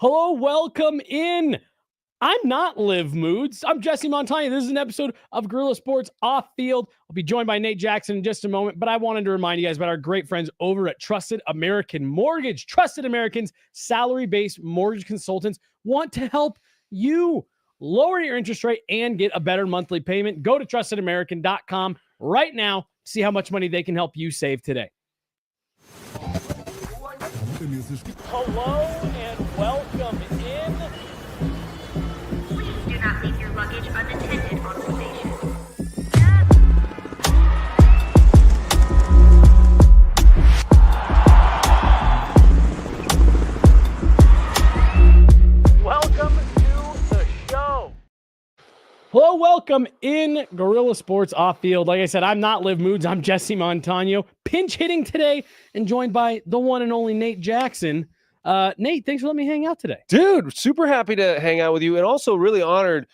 Hello, welcome in. I'm not Liv Moods. I'm Jesse Montano. This is an episode of Guerrilla Sports Off Field. I'll be joined by Nate Jackson in just a moment, but I wanted to remind you guys about our great friends over at Trusted American Mortgage. Trusted Americans, salary-based mortgage consultants, want to help you lower your interest rate and get a better monthly payment. Go to trustedamerican.com right now. See how much money they can help you save today. Hello and welcome in. Please do not leave your luggage unattended on the station. Welcome to the show. Hello, welcome in Guerrilla Sports Off Field. Like I said, I'm not Liv Moods. I'm Jesse Montano. Pinch hitting today and joined by the one and only Nate Jackson. Nate, thanks for letting me hang out today. Dude, super happy to hang out with you and also really honored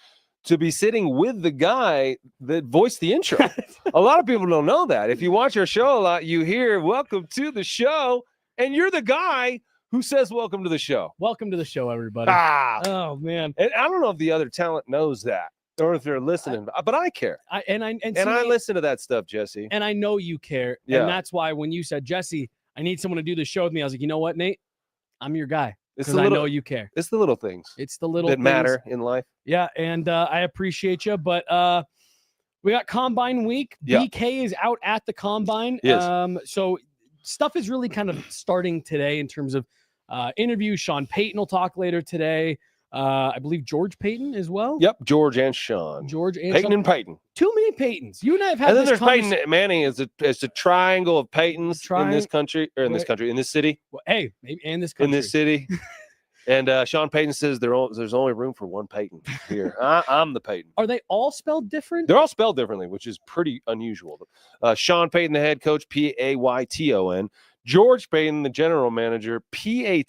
to be sitting with the guy that voiced the intro. A lot of people don't know that. If you watch our show a lot, you hear welcome to the show, and you're the guy who says welcome to the show. Welcome to the show, everybody. Oh, man. And I don't know if the other talent knows that or if they're listening, but I care. I listen to that stuff, Jesse. And I know you care. Yeah. And that's why when you said, Jesse, I need someone to do the show with me, I was like, you know what, Nate? I'm your guy. Because I know you care. It's the little things. It's the little that things matter in life. Yeah, and I appreciate you. But we got Combine Week. Yeah. BK is out at the Combine. Yes. So stuff is really kind of starting today in terms of interviews. Sean Payton will talk later today. I believe George Payton as well. Yep, George and Sean. George and Peyton Sean. and Peyton. Too many Paytons. You and I have had And then this there's Peyton Manning as a triangle of Peytons in this country, or in this city. Well, hey, maybe in this country. In this city. And Sean Payton says there's only room for one Peyton here. I'm the Peyton. Are they all spelled different? They're all spelled differently, which is pretty unusual. Sean Payton, the head coach, Payton. George Payton, the general manager, Paton.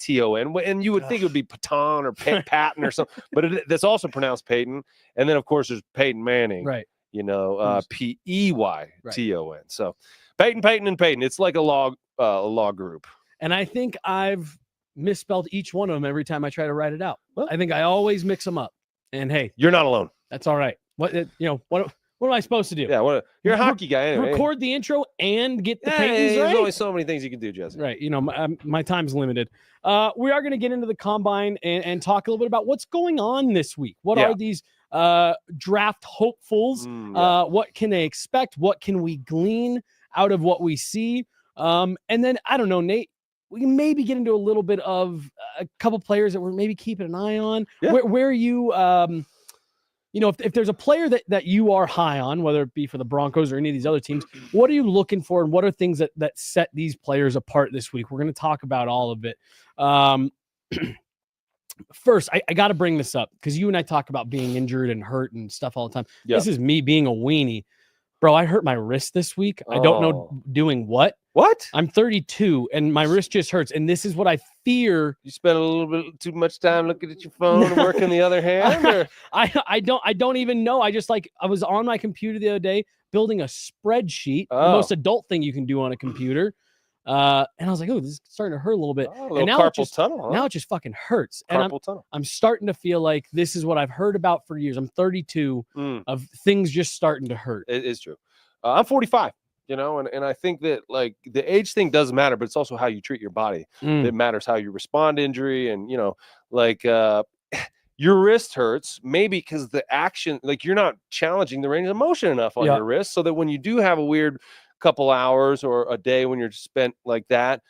And you would think it would be Patton or Patton or something, but that's also pronounced Peyton. And then, of course, there's Peyton Manning. Right. You know, Peyton. So Peyton, and Peyton. It's like a law group. And I think I've misspelled each one of them every time I try to write it out. Well, I think I always mix them up. And hey, you're not alone. That's all right. What am I supposed to do? Yeah, you're a hockey guy anyway. Record the intro and get the Peytons There's right. only so many things you can do, Jesse. Right. You know, my time's limited. We are going to get into the Combine and talk a little bit about what's going on this week. What are these draft hopefuls? What can they expect? What can we glean out of what we see? And then, I don't know, Nate, we can maybe get into a little bit of a couple players that we're maybe keeping an eye on. Yeah. Where you, if there's a player that you are high on, whether it be for the Broncos or any of these other teams, what are you looking for, and what are things that set these players apart this week? We're going to talk about all of it. First, I got to bring this up because you and I talk about being injured and hurt and stuff all the time. Yeah. This is me being a weenie. Bro, I hurt my wrist this week. I don't know doing what. What? I'm 32 and my wrist just hurts. And this is what I fear. You spend a little bit too much time looking at your phone and working the other hand? Or? I don't even know. I was on my computer the other day building a spreadsheet, the most adult thing you can do on a computer. And I was like, oh, this is starting to hurt a little bit. And now carpal tunnel, huh? Now it just fucking hurts. And I'm starting to feel like this is what I've heard about for years. I'm 32 of things just starting to hurt. It is true. I'm 45, and I think that like the age thing does matter, but it's also how you treat your body. It matters how you respond to injury. And, your wrist hurts maybe because the action, like you're not challenging the range of motion enough on your wrist, so that when you do have a weird couple hours or a day when you're spent like that,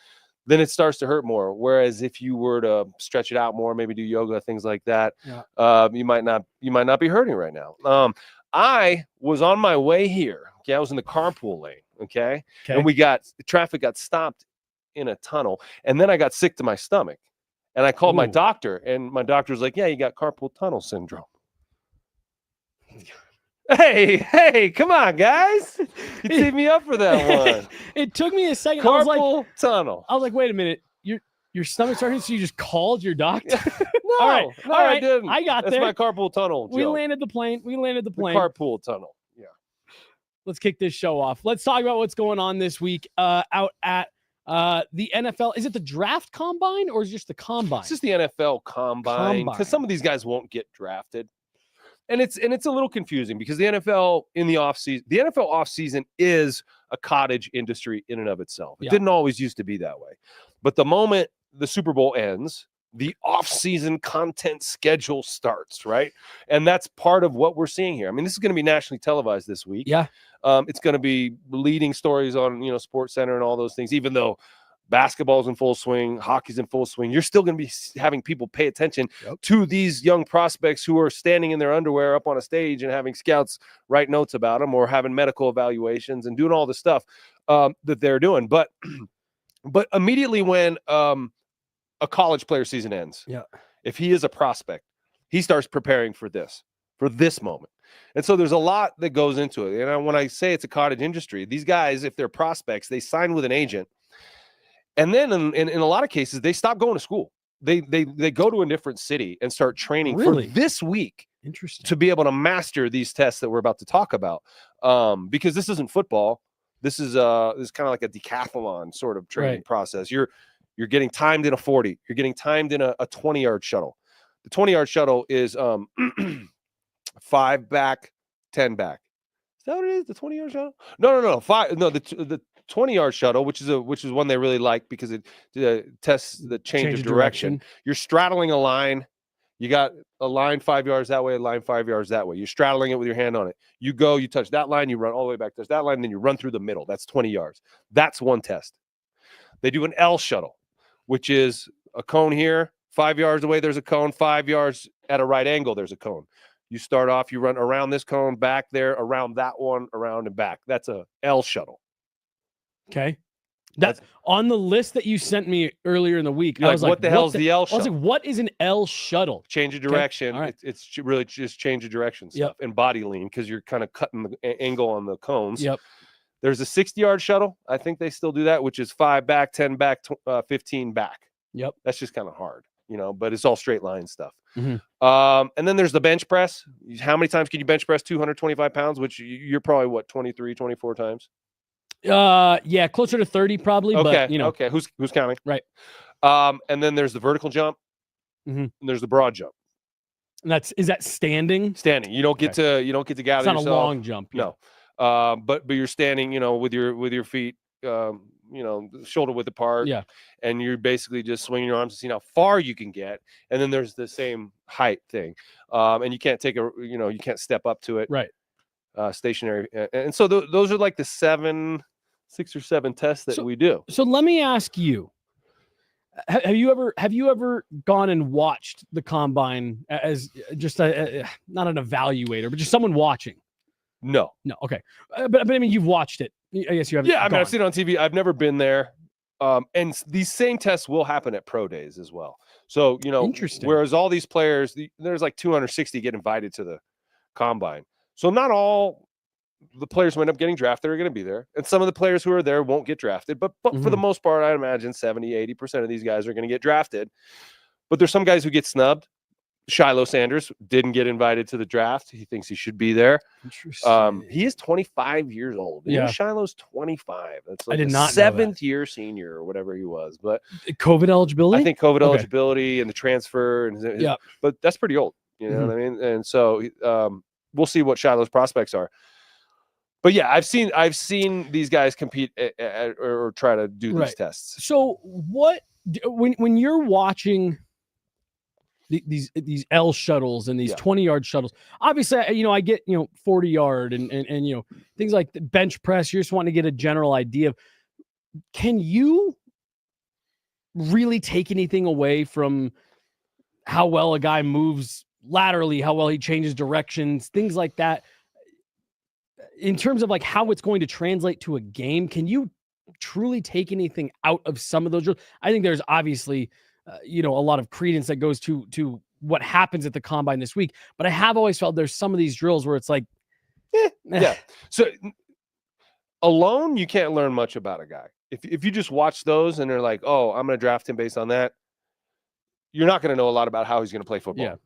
then it starts to hurt more. Whereas if you were to stretch it out more, maybe do yoga, things like that, you might not be hurting right now. I was on my way here. Okay, I was in the carpool lane. Okay. And traffic got stopped in a tunnel, and then I got sick to my stomach, and I called my doctor, and my doctor was like, "Yeah, you got carpal tunnel syndrome." Hey, come on, guys. You teed me up for that one. It took me a second. Carpal tunnel. I was like, wait a minute. Your stomach's hurting, so you just called your doctor? No, all right, I didn't. I got That's there. my carpal tunnel. We landed the plane. The carpool tunnel. Yeah. Let's kick this show off. Let's talk about what's going on this week out at The NFL, is it the draft combine or is it just the combine? It's just the NFL combine because some of these guys won't get drafted. And it's a little confusing because the NFL offseason is a cottage industry in and of itself. It didn't always used to be that way. But the moment the Super Bowl ends, the offseason content schedule starts, right? And that's part of what we're seeing here. I mean, this is going to be nationally televised this week. Yeah. It's going to be leading stories on, Sports Center and all those things, even though basketball's in full swing, hockey's in full swing. You're still going to be having people pay attention to these young prospects who are standing in their underwear up on a stage and having scouts write notes about them or having medical evaluations and doing all the stuff that they're doing. But immediately when a college player season ends, if he is a prospect, he starts preparing for this moment. And so there's a lot that goes into it. And when I say it's a cottage industry, these guys, if they're prospects, they sign with an agent. And then in a lot of cases, they stop going to school. They go to a different city and start training for this week. Interesting. To be able to master these tests that we're about to talk about. Because this isn't football. This is kind of like a decathlon sort of training process. You're getting timed in a 40. You're getting timed in a 20-yard shuttle. The 20-yard shuttle is 5 back, 10 back. Is that what it is? The 20-yard shuttle? No. 5. No, the 20-yard shuttle, which is one they really like because it tests the change of direction. You're straddling a line. You got a line 5 yards that way, a line 5 yards that way. You're straddling it with your hand on it. You go, you touch that line, you run all the way back, touch that line, then you run through the middle. That's 20 yards. That's one test. They do an L shuttle, which is a cone here. 5 yards away, there's a cone. 5 yards at a right angle, there's a cone. You start off, you run around this cone, back there, around that one, around and back. That's a L shuttle. Okay. That's on the list that you sent me earlier in the week. I was like, what the hell's the L shuttle? I was like, what is an L shuttle? Change of direction. Okay. Right. It's really just change of direction stuff and body lean because you're kind of cutting the angle on the cones. Yep. There's a 60-yard shuttle. I think they still do that, which is 5 back, 10 back, 15 back. Yep. That's just kind of hard, but it's all straight line stuff. Mm-hmm. And then there's the bench press. How many times can you bench press 225 pounds, which you're probably 23, 24 times? Yeah, closer to 30 probably. Okay. But, Okay. Who's counting? Right. And then there's the vertical jump. Mm-hmm. And there's the broad jump. And is that standing? Standing. You don't get to gather it's not yourself. A long jump. No. But you're standing, with your feet, shoulder width apart. Yeah. And you're basically just swinging your arms to see how far you can get. And then there's the same height thing. And you can't you can't step up to it. Right. Stationary. And so those are like the 6 or 7 tests that we do. So let me ask you, have you ever gone and watched the combine as just not an evaluator, but just someone watching? No. Okay. But I mean, you've watched it. I guess you haven't. Yeah. I mean, I've seen it on TV. I've never been there. And these same tests will happen at pro days as well. So, Interesting. Whereas all these players, there's like 260 get invited to the combine. So not all the players who end up getting drafted are going to be there. And some of the players who are there won't get drafted. But for the most part, I'd imagine 70, 80% of these guys are going to get drafted. But there's some guys who get snubbed. Shiloh Sanders didn't get invited to the draft. He thinks he should be there. Interesting. He is 25 years old. Yeah. Shiloh's 25. That's like I did not 7th year senior or whatever he was. But COVID eligibility? I think COVID eligibility and the transfer. But that's pretty old. You know what I mean? And so we'll see what Shiloh's prospects are. But yeah, I've seen these guys compete or try to do these tests. So when you're watching these L shuttles and these 20-yard shuttles, obviously, I get 40-yard and things like the bench press. You just want to get a general idea of, can you really take anything away from how well a guy moves laterally, how well he changes directions, things like that, in terms of like how it's going to translate to a game? Can you truly take anything out of some of those drills? I think there's obviously a lot of credence that goes to what happens at the combine this week, but I have always felt there's some of these drills where it's like So alone you can't learn much about a guy. If you just watch those and they're like, oh, I'm going to draft him based on that, you're not going to know a lot about how he's going to play football.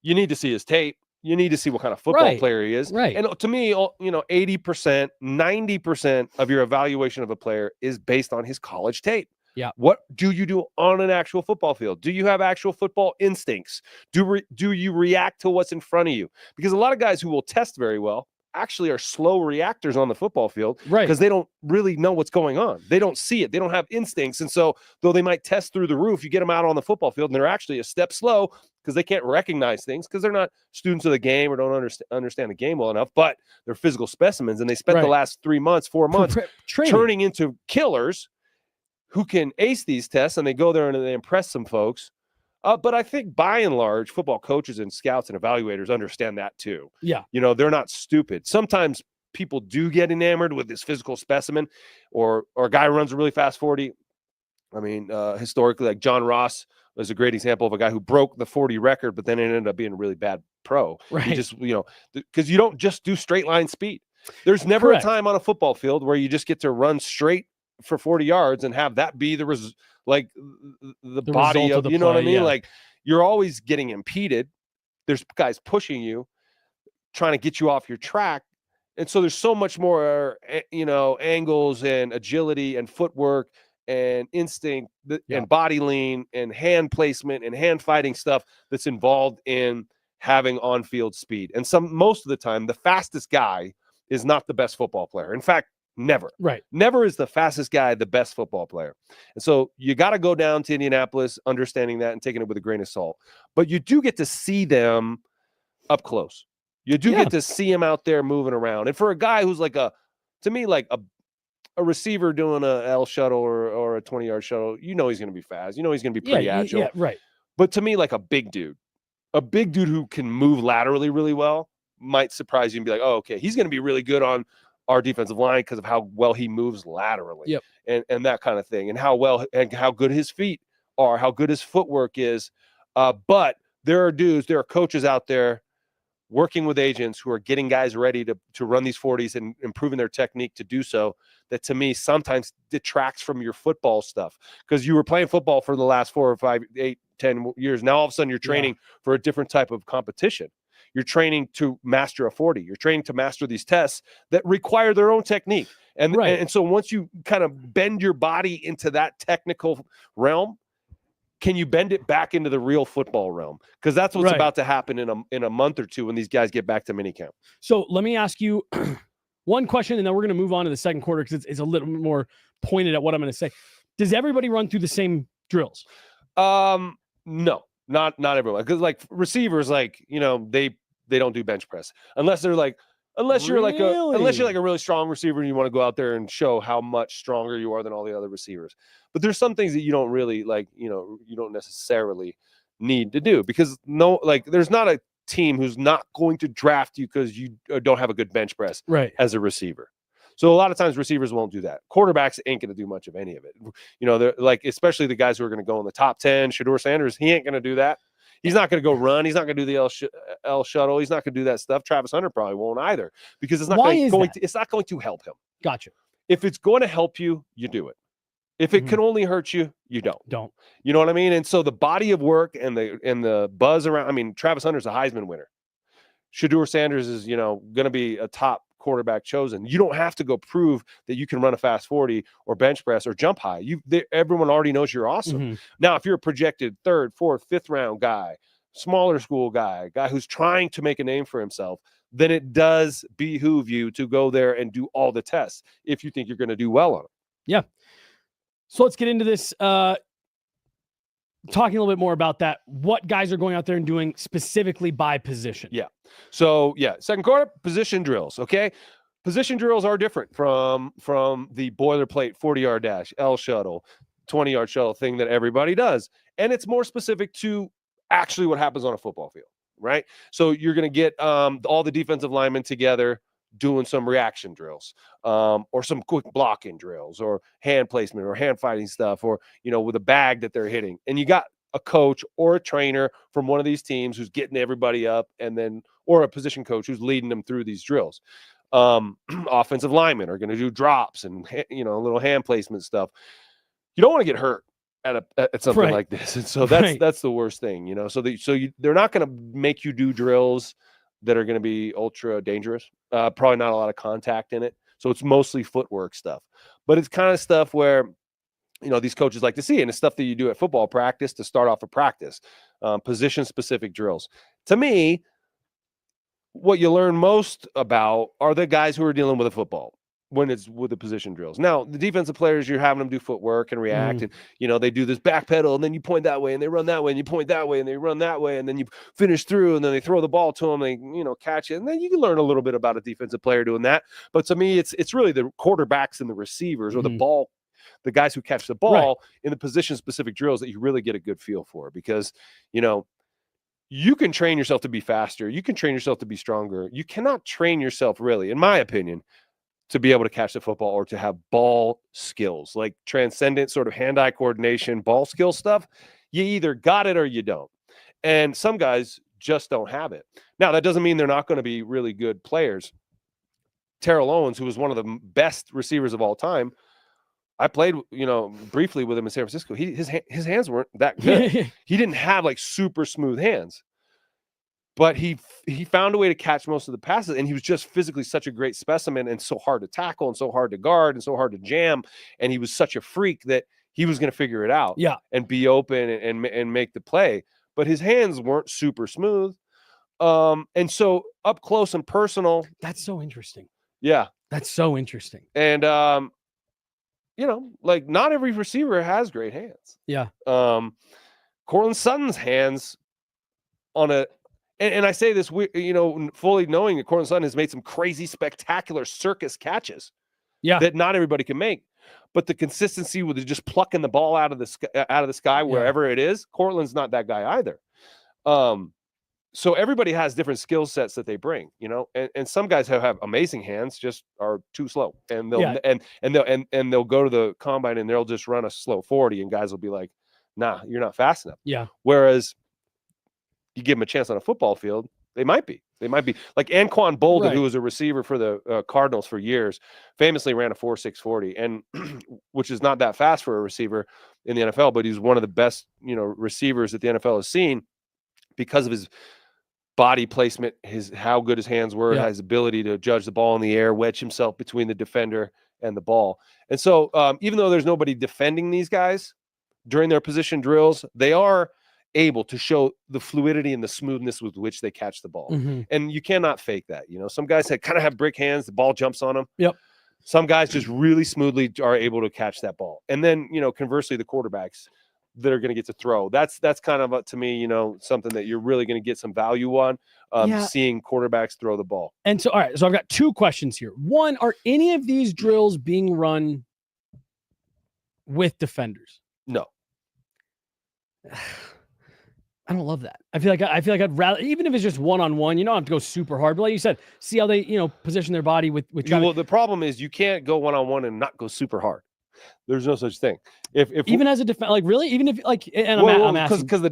You need to see his tape. You need to see what kind of football player he is. Right. And to me, 80%, 90% of your evaluation of a player is based on his college tape. Yeah. What do you do on an actual football field? Do you have actual football instincts? Do you react to what's in front of you? Because a lot of guys who will test very well actually are slow reactors on the football field, right? Because they don't really know what's going on. They don't see it. They don't have instincts. And so though they might test through the roof, you get them out on the football field and they're actually a step slow because they can't recognize things because they're not students of the game or don't understand the game well enough, but they're physical specimens. And they spent the last 4 months turning into killers who can ace these tests, and they go there and they impress some folks. But I think by and large, football coaches and scouts and evaluators understand that too. Yeah. They're not stupid. Sometimes people do get enamored with this physical specimen or a guy who runs a really fast 40. I mean, historically, like John Ross was a great example of a guy who broke the 40 record, but then it ended up being a really bad pro. Right. He just, because you don't just do straight line speed. There's never a time on a football field where you just get to run straight for 40 yards and have that be the body of, the you know play, what I mean? yeah. Like, you're always getting impeded. There's guys pushing you, trying to get you off your track. And so there's so much more, angles and agility and footwork and instinct and body lean and hand placement and hand fighting stuff that's involved in having on-field speed. And most of the time, the fastest guy is not the best football player. In fact, never. Right. Never is the fastest guy the best football player. And so you got to go down to Indianapolis, understanding that and taking it with a grain of salt. But you do get to see them up close. You do get to see him out there moving around. And for a guy who's like a receiver doing a L shuttle or a 20-yard shuttle, he's going to be fast. He's going to be pretty agile. Yeah, right. But to me, like a big dude who can move laterally really well might surprise you and be like, oh, okay, he's going to be really good on our defensive line because of how well he moves laterally and that kind of thing, and how good his feet are, how good his footwork is. But there are coaches out there working with agents who are getting guys ready to run these 40s and improving their technique to do so, that to me sometimes detracts from your football stuff, because you were playing football for the last 4 or 5, 8, 10 years. Now all of a sudden you're training for a different type of competition. You're training to master a 40. You're training to master these tests that require their own technique. And so once you kind of bend your body into that technical realm, can you bend it back into the real football realm? Because that's what's about to happen in a month or two when these guys get back to minicamp. So let me ask you one question, and then we're going to move on to the second quarter because it's a little bit more pointed at what I'm going to say. Does everybody run through the same drills? No. Not everyone, because like receivers, they don't do bench press unless you're like a really strong receiver and you want to go out there and show how much stronger you are than all the other receivers. But there's some things that you don't really you don't necessarily need to do, because there's not a team who's not going to draft you because you don't have a good bench press as a receiver. So a lot of times receivers won't do that. Quarterbacks ain't going to do much of any of it. They're like, especially the guys who are going to go in the top 10, Shedeur Sanders, he ain't going to do that. He's not going to go run. He's not going to do the L shuttle. He's not going to do that stuff. Travis Hunter probably won't either, because it's not going to help him. Gotcha. If it's going to help you, you do it. If it can only hurt you, you don't. You know what I mean? And so the body of work and the buzz around, I mean, Travis Hunter's a Heisman winner. Shedeur Sanders is, going to be a top quarterback chosen. You don't have to go prove that you can run a fast 40 or bench press or jump high. Everyone already knows you're awesome. Mm-hmm. Now, if you're a projected 3rd, 4th, 5th round guy, smaller school guy who's trying to make a name for himself, then it does behoove you to go there and do all the tests if you think you're going to do well on it. Yeah. So let's get into this. Talking a little bit more about that, what guys are going out there and doing specifically by position. Yeah. So second quarter, position drills. Okay. Position drills are different from the boilerplate 40-yard dash, L shuttle, 20-yard shuttle thing that everybody does. And it's more specific to actually what happens on a football field, right? So you're going to get all the defensive linemen together doing some reaction drills, or some quick blocking drills, or hand placement or hand fighting stuff, or, with a bag that they're hitting. And you got a coach or a trainer from one of these teams who's getting everybody up, or a position coach who's leading them through these drills. Offensive linemen are going to do drops and, little hand placement stuff. You don't want to get hurt at something like this. And so that's the worst thing, so they're not going to make you do drills that are going to be ultra dangerous. Probably not a lot of contact in it. So it's mostly footwork stuff. But it's kind of stuff where, these coaches like to see, and it's stuff that you do at football practice to start off a practice, position-specific drills. To me, what you learn most about are the guys who are dealing with the football when it's with the position drills. Now, the defensive players, you're having them do footwork and react, and they do this back pedal, and then you point that way, and they run that way, and you point that way, and they run that way, and then you finish through, and then they throw the ball to them, and they catch it, and then you can learn a little bit about a defensive player doing that. But to me, it's really the quarterbacks and the receivers or the guys who catch the ball in the position-specific drills that you really get a good feel for, because you can train yourself to be faster. You can train yourself to be stronger. You cannot train yourself, really, in my opinion, to be able to catch the football or to have ball skills, like transcendent sort of hand-eye coordination, ball skill stuff. You either got it or you don't. And some guys just don't have it. Now, that doesn't mean they're not going to be really good players. Terrell Owens, who was one of the best receivers of all time, I played, briefly with him in San Francisco. His hands weren't that good. He didn't have like super smooth hands, but he found a way to catch most of the passes, and he was just physically such a great specimen, and so hard to tackle, and so hard to guard, and so hard to jam, and he was such a freak that he was going to figure it out, and be open and make the play. But his hands weren't super smooth, and so up close and personal. That's so interesting. Yeah, that's so interesting. And like not every receiver has great hands. Yeah. Courtland Sutton's hands and I say this, fully knowing that Courtland Sutton has made some crazy, spectacular circus catches that not everybody can make. But the consistency with just plucking the ball out of the sky wherever it is, Courtland's not that guy either. So everybody has different skill sets that they bring, and some guys have amazing hands, just are too slow, and they'll go to the combine and they'll just run a slow 40, and guys will be like, nah, you're not fast enough. Yeah. Whereas you give them a chance on a football field, they might be like Anquan Bolden, who was a receiver for the Cardinals for years, famously ran a 4.6 40, and which is not that fast for a receiver in the NFL, but he's one of the best, receivers that the NFL has seen because of his body placement, how good his hands were, his ability to judge the ball in the air, wedge himself between the defender and the ball. And so even though there's nobody defending these guys during their position drills, they are able to show the fluidity and the smoothness with which they catch the ball. And you cannot fake that. Some guys that kind of have brick hands, the ball jumps on them. Yep. Some guys just really smoothly are able to catch that ball. And then, conversely, the quarterbacks that are going to get to throw. That's kind of to me, something that you're really going to get some value on, seeing quarterbacks throw the ball. And so, all right, so I've got two questions here. One, are any of these drills being run with defenders? No. I don't love that. I feel like I'd rather, even if it's just one-on-one, you don't have to go super hard. But like you said, see how they, position their body with. Well, the problem is you can't go one-on-one and not go super hard. There's no such thing. If even as a defender, like really, even if like, and I'm asking because the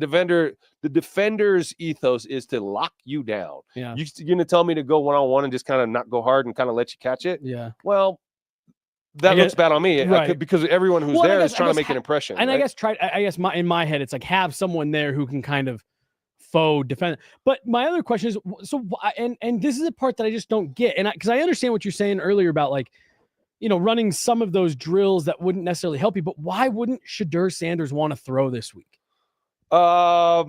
defender's ethos is to lock you down. Yeah. You're going to tell me to go one-on-one and just kind of not go hard and kind of let you catch it. Yeah. Well, that looks bad on me, right? Because everyone who's there is trying to make an impression. And right? I guess in my head, it's like have someone there who can kind of faux defend. But my other question is, so and this is a part that I just don't get, and because I understand what you're saying earlier about like, running some of those drills that wouldn't necessarily help you, but why wouldn't Shedeur Sanders want to throw this week? Yeah,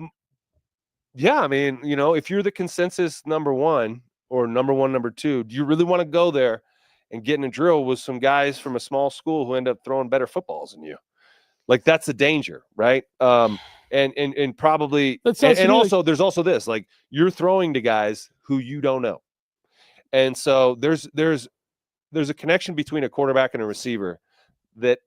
I mean, if you're the consensus number one or number two, do you really want to go there and get in a drill with some guys from a small school who end up throwing better footballs than you? Like, that's a danger, right? And probably, and also there's also this, like, you're throwing to guys who you don't know. And so there's a connection between a quarterback and a receiver that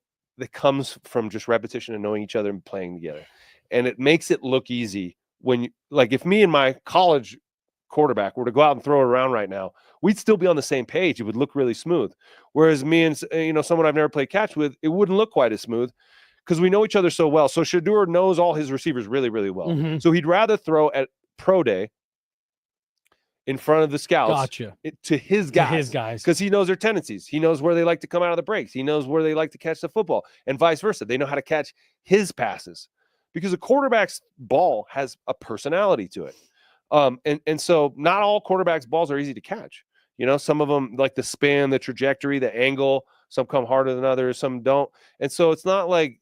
comes from just repetition and knowing each other and playing together. And it makes it look easy when if me and my college quarterback were to go out and throw it around right now, we'd still be on the same page. It would look really smooth. Whereas me and, someone I've never played catch with, it wouldn't look quite as smooth because we know each other so well. So Shedeur knows all his receivers really, really well. Mm-hmm. So he'd rather throw at pro day in front of the scouts to his guys because he knows their tendencies. He knows where they like to come out of the breaks. He knows where they like to catch the football, and vice versa. They know how to catch his passes because a quarterback's ball has a personality to it. And so not all quarterbacks' balls are easy to catch. You know, some of them, like the spin, the trajectory, the angle, some come harder than others, some don't. And so it's not like,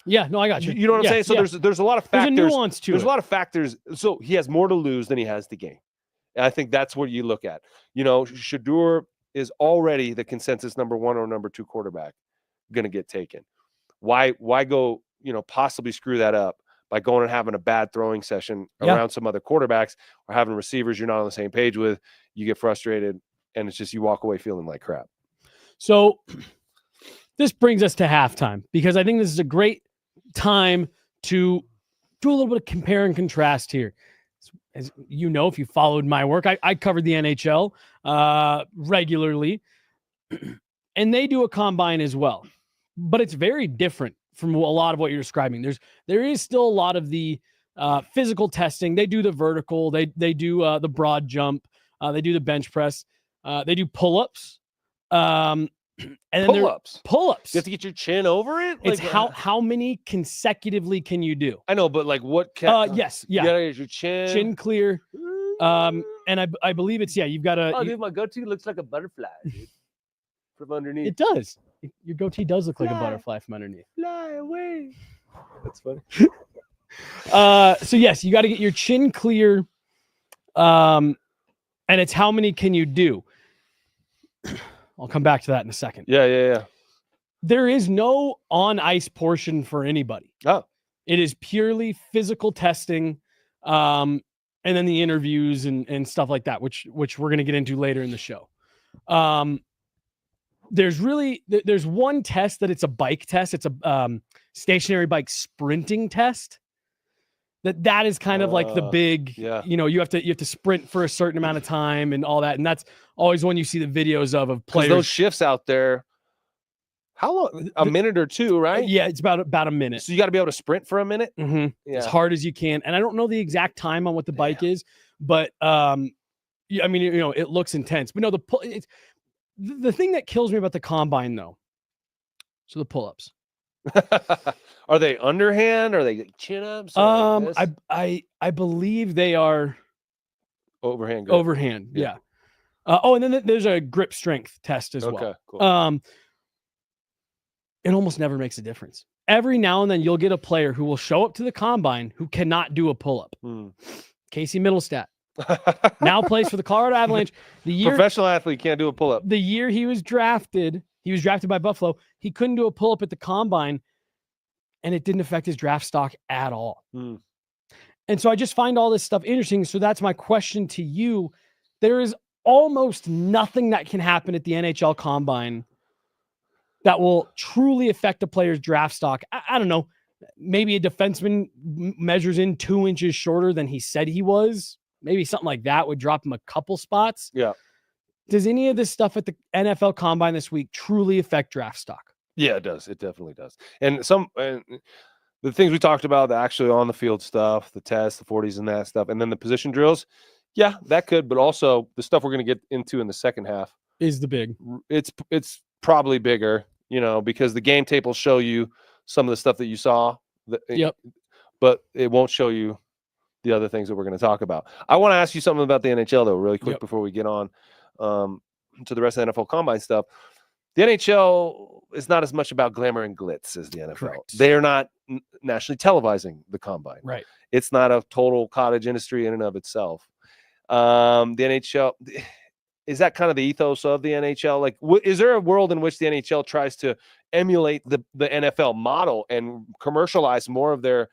yeah, no, I got you. You know what I'm saying? So there's a lot of factors. There's a nuance to it. There's a lot of factors. So he has more to lose than he has to gain. And I think that's what you look at. You know, Shedeur is already the consensus number 1 or number 2 quarterback going to get taken. Why go, you know, possibly screw that up by going and having a bad throwing session around some other quarterbacks or having receivers you're not on the same page with? You get frustrated, and it's just you walk away feeling like crap. So this brings us to halftime, because I think this is a great time to do a little bit of compare and contrast here. As you know, if you followed my work, I covered the NHL regularly, and they do a combine as well, but it's very different from a lot of what you're describing. There is still a lot of the physical testing. They do the vertical, they do the broad jump, they do the bench press, they do pull-ups. And then pull-ups. You have to get your chin over it. It's like, how many consecutively can you do? I know, but like what? Yes, you gotta get your chin clear. And I believe it's you've got to. Oh, dude, my goatee looks like a butterfly, dude, from underneath. It does. Your goatee does look like a butterfly from underneath. Fly away. That's funny. So yes, you got to get your chin clear. And it's how many can you do? I'll come back to that in a second. Yeah. There is no on-ice portion for anybody. Oh. It is purely physical testing, and then the interviews and stuff like that, which we're going to get into later in the show. There's one test that it's a bike test. It's a stationary bike sprinting test. That is kind of like the big, you know, you have to sprint for a certain amount of time and all that. And that's always when you see the videos of players. Those shifts out there, how long? A minute or two, right? Yeah, it's about a minute. So you got to be able to sprint for a minute? Mm-hmm. As hard as you can. And I don't know the exact time on what the bike is, but I mean, you know, it looks intense. But no, the thing that kills me about the combine, though, so the pull-ups. Are they underhand? Are they chin ups? I believe they are overhand. Overhand, yeah. And then there's a grip strength test as well. Cool. It almost never makes a difference. Every now and then you'll get a player who will show up to the combine who cannot do a pull-up. Casey Middlestat now plays for the Colorado Avalanche. Professional athlete can't do a pull-up. The year he was drafted by Buffalo. He couldn't do a pull-up at the combine, and it didn't affect his draft stock at all. And so I just find all this stuff interesting. So that's my question to you. There is almost nothing that can happen at the NHL combine that will truly affect a player's draft stock. I don't know. Maybe a defenseman measures in 2 inches shorter than he said he was. Maybe something like that would drop him a couple spots. Yeah. Does any of this stuff at the NFL combine this week truly affect draft stock? Yeah, it does. It definitely does. And the things we talked about, the actually on the field stuff, the tests, the 40s and that stuff, and then the position drills. Yeah, that could, but also the stuff we're going to get into in the second half is the big. It's probably bigger, you know, because the game tape will show you some of the stuff that you saw. But it won't show you the other things that we're going to talk about. I want to ask you something about the NHL though, really quick before we get on to the rest of the NFL combine stuff. The NHL is not as much about glamour and glitz as the NFL. Correct. They are not nationally televising the combine. Right. It's not a total cottage industry in and of itself. The NHL, is that kind of the ethos of the NHL? Like, is there a world in which the NHL tries to emulate the NFL model and commercialize more of their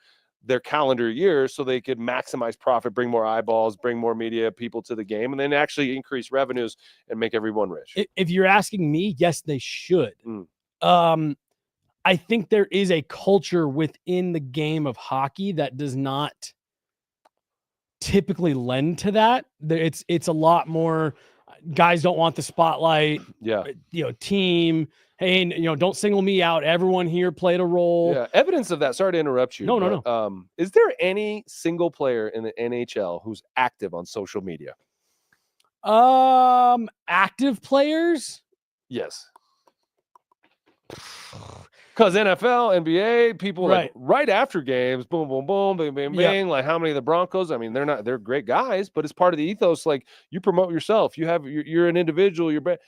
calendar years so they could maximize profit, bring more eyeballs, bring more media people to the game, and then actually increase revenues and make everyone rich? If you're asking me, yes, they should. I think there is a culture within the game of hockey that does not typically lend to that. It's a lot more guys don't want the spotlight. Yeah. You know, team. Hey, you know, don't single me out. Everyone here played a role. Yeah. Evidence of that. Sorry to interrupt you. No. Is there any single player in the NHL who's active on social media? Active players? Yes. Because NFL, NBA, people Right. like right after games, boom, boom, boom, bang, bang, Yep. bang. Like how many of the Broncos? I mean, they're great guys, but it's part of the ethos. Like you promote yourself. You're an individual. It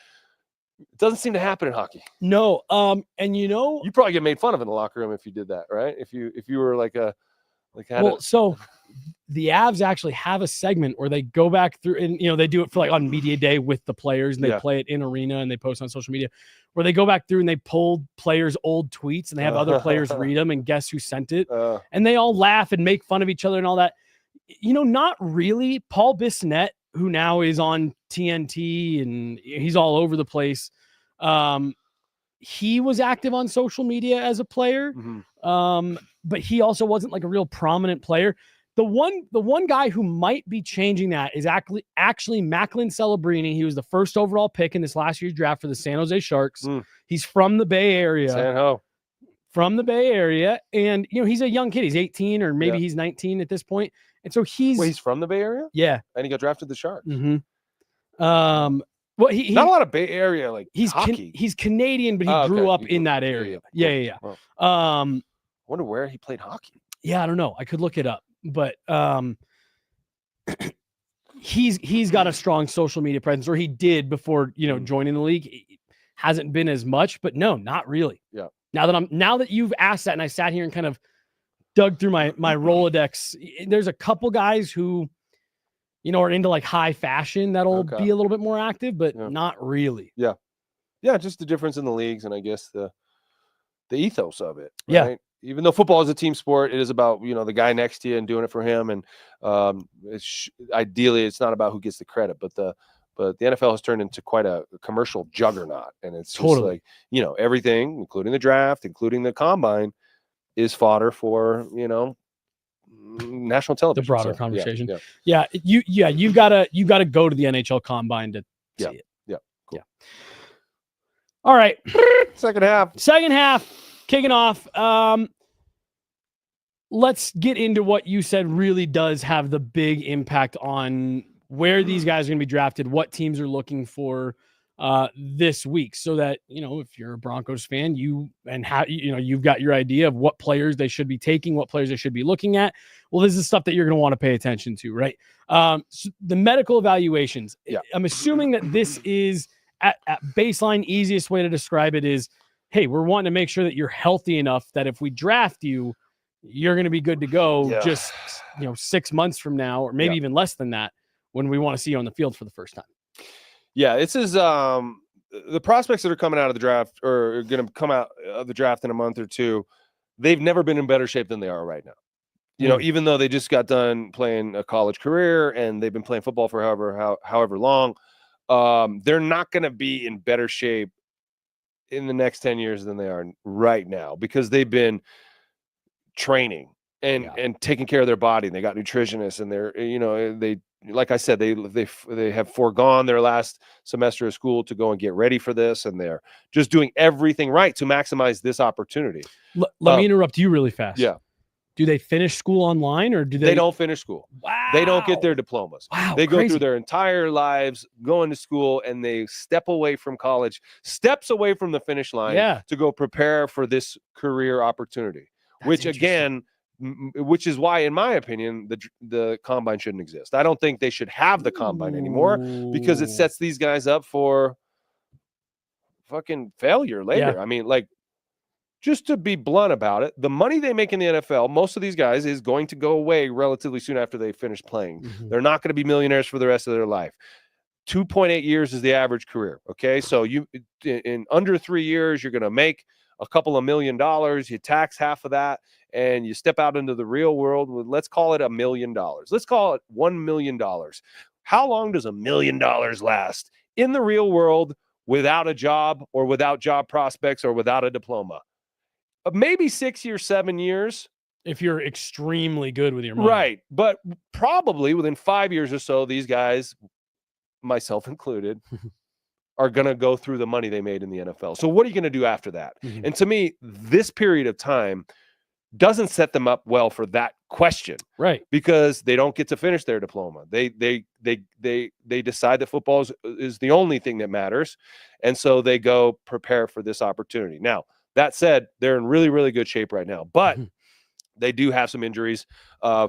doesn't seem to happen in hockey. No. And you probably get made fun of in the locker room if you did that, right? If you were so the Avs actually have a segment where they go back through and they do it for like on media day with the players and they play it in arena and they post on social media where they go back through and they pull players' old tweets and they have other players read them and guess who sent it. And they all laugh and make fun of each other and all that. Not really. Paul Bissonnette, who now is on TNT and he's all over the place. He was active on social media as a player. Mm-hmm. But he also wasn't like a real prominent player. The one guy who might be changing that is actually Macklin Celebrini. He was the first overall pick in this last year's draft for the San Jose Sharks. He's from the Bay Area. San Ho. From the Bay Area. And, he's a young kid. He's 18 or maybe he's 19 at this point. And so he's from the Bay Area? Yeah. And he got drafted to the Sharks. Mm-hmm. Well, he not a lot of Bay Area he's hockey. He's Canadian, but he grew up in that area. Yeah. Well, I wonder where he played hockey. Yeah, I don't know. I could look it up, but he's got a strong social media presence, or he did before joining the league. It hasn't been as much, but no, not really. Yeah. Now that you've asked that, and I sat here and kind of dug through my Rolodex, there's a couple guys who are into like high fashion that'll be a little bit more active, but not really. Yeah. Just the difference in the leagues, and I guess the ethos of it. Right? Yeah. Even though football is a team sport, it is about the guy next to you and doing it for him. And ideally, it's not about who gets the credit, but the NFL has turned into quite a commercial juggernaut, and it's totally just like everything, including the draft, including the combine, is fodder for national television. The broader conversation. You've got to go to the NHL combine to see it. Yeah. Cool. Yeah. All right. Second half kicking off. Let's get into what you said really does have the big impact on where these guys are going to be drafted, what teams are looking for this week, so that if you're a Broncos fan, you've got your idea of what players they should be taking, what players they should be looking at. Well, this is stuff that you're going to want to pay attention to, right? So the medical evaluations. I'm assuming that this is at baseline. Easiest way to describe it is, hey, we're wanting to make sure that you're healthy enough that if we draft you, you're going to be good to go. Just 6 months from now, or maybe even less than that, when we want to see you on the field for the first time. Yeah, this is the prospects that are coming out of the draft, or are going to come out of the draft in a month or two. They've never been in better shape than they are right now. Even though they just got done playing a college career and they've been playing football for however long, they're not going to be in better shape in the next 10 years than they are right now, because they've been training and taking care of their body, and they got nutritionists, and they like I said, they have foregone their last semester of school to go and get ready for this, and they're just doing everything right to maximize this opportunity. Let me interrupt you really fast. Yeah. Do they finish school online, or do they? They don't finish school. Wow. They don't get their diplomas. Wow. They go crazy. through their entire lives going to school, and they step away from college, steps away from the finish line to go prepare for this career opportunity. Which is why, in my opinion, the combine shouldn't exist. I don't think they should have the combine anymore, because it sets these guys up for fucking failure later. Yeah. I mean, like, just to be blunt about it, the money they make in the NFL, most of these guys, is going to go away relatively soon after they finish playing. Mm-hmm. They're not going to be millionaires for the rest of their life. 2.8 years is the average career. Okay. So in under 3 years, you're going to make a couple of $1 million. You tax half of that, and you step out into the real world with, let's call it $1 million. Let's call it $1 million. How long does $1 million last in the real world without a job, or without job prospects, or without a diploma? Maybe 6 years, 7 years. If you're extremely good with your money. Right. But probably within 5 years or so, these guys, myself included, are going to go through the money they made in the NFL. So what are you going to do after that? Mm-hmm. And to me, this period of time doesn't set them up well for that question. Right. Because they don't get to finish their diploma. They decide that football is the only thing that matters. And so they go prepare for this opportunity. Now, That said, they're in really, really good shape right now, but they do have some injuries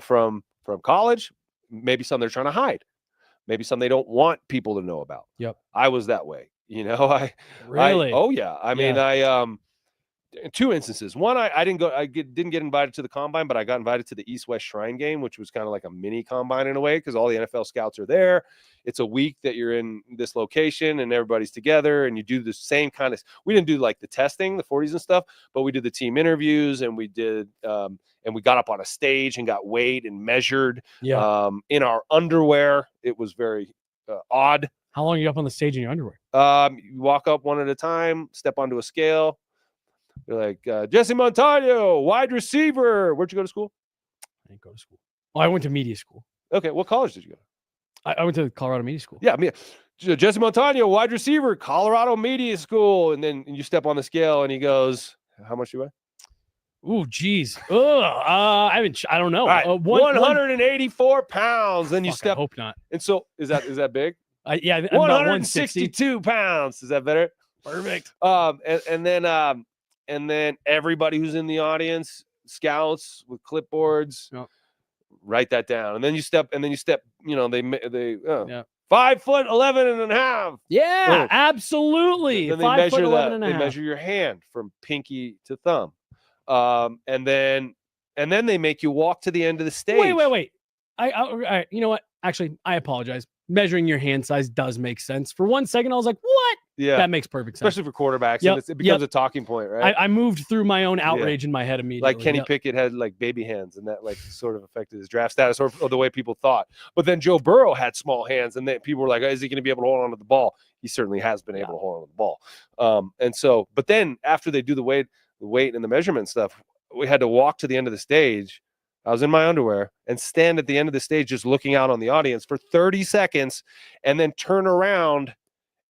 from college, maybe some they're trying to hide, maybe some they don't want people to know about. Yep. I was that way. Really? Oh yeah. I mean, in two instances. One, I didn't go. Didn't get invited to the combine, but I got invited to the East-West Shrine game, which was kind of like a mini combine in a way, because all the NFL scouts are there. It's a week that you're in this location and everybody's together, and you do the same kind of. We didn't do like the testing, the 40s and stuff, but we did the team interviews, and we did, and we got up on a stage and got weighed and measured. Yeah. In our underwear. It was very odd. How long are you up on the stage in your underwear? You walk up one at a time, step onto a scale. You're like, Jesse Montano, wide receiver. Where'd you go to school? I didn't go to school. Oh, I went to media school. Okay, what college did you go to? I went to Colorado Media School. Yeah, Jesse Montano, wide receiver, Colorado Media School. And then you step on the scale and he goes, how much do you weigh? Ooh, geez. I don't know. Right. 184 pounds. Then you step. I hope not. And so is that big? Yeah, I'm about 162 pounds. Is that better? Perfect. And then everybody who's in the audience, scouts with clipboards, write that down. And then you step, you know, they 5'11.5". Yeah, absolutely. Then 5'11.5". They measure your hand from pinky to thumb. And then they make you walk to the end of the stage. Wait. I you know what? Actually, I apologize. Measuring your hand size does make sense. For 1 second, I was like, what? Yeah. That makes perfect sense. Especially for quarterbacks. Yep. And it becomes a talking point, right? I moved through my own outrage in my head immediately. Like Kenny Pickett had like baby hands, and that like sort of affected his draft status or the way people thought. But then Joe Burrow had small hands, and then people were like, is he going to be able to hold on to the ball? He certainly has been able to hold on to the ball. And so, but then after they do the weight and the measurement stuff, we had to walk to the end of the stage. I was in my underwear and stand at the end of the stage just looking out on the audience for 30 seconds and then turn around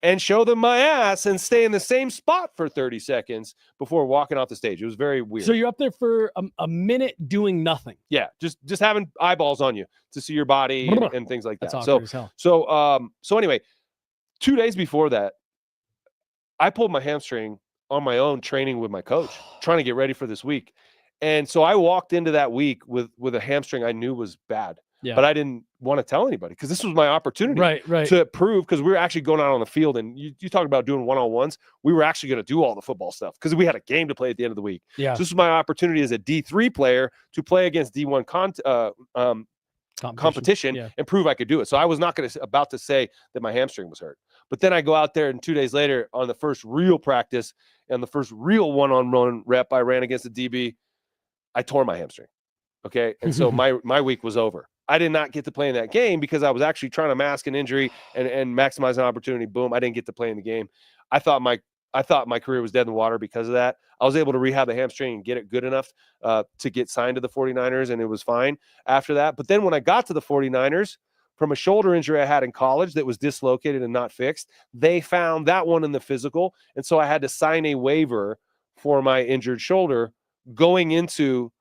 and show them my ass and stay in the same spot for 30 seconds before walking off the stage. It was very weird. So you're up there for a minute doing nothing. Yeah, just having eyeballs on you to see your body and things like that. That's awkward as hell. So anyway, 2 days before that, I pulled my hamstring on my own training with my coach, trying to get ready for this week. And so I walked into that week with a hamstring I knew was bad, but I didn't want to tell anybody because this was my opportunity to prove, because we were actually going out on the field, and you talk about doing one-on-ones. We were actually going to do all the football stuff because we had a game to play at the end of the week. Yeah. So this was my opportunity as a D3 player to play against D1 competition and prove I could do it. So I was not about to say that my hamstring was hurt. But then I go out there, and 2 days later on the first real practice and the first real one-on-one rep I ran against the DB, I tore my hamstring. Okay. And so my week was over. I did not get to play in that game because I was actually trying to mask an injury and maximize an opportunity. Boom. I didn't get to play in the game. I thought my career was dead in the water because of that. I was able to rehab the hamstring and get it good enough to get signed to the 49ers, and it was fine after that. But then when I got to the 49ers, from a shoulder injury I had in college that was dislocated and not fixed, they found that one in the physical. And so I had to sign a waiver for my injured shoulder going into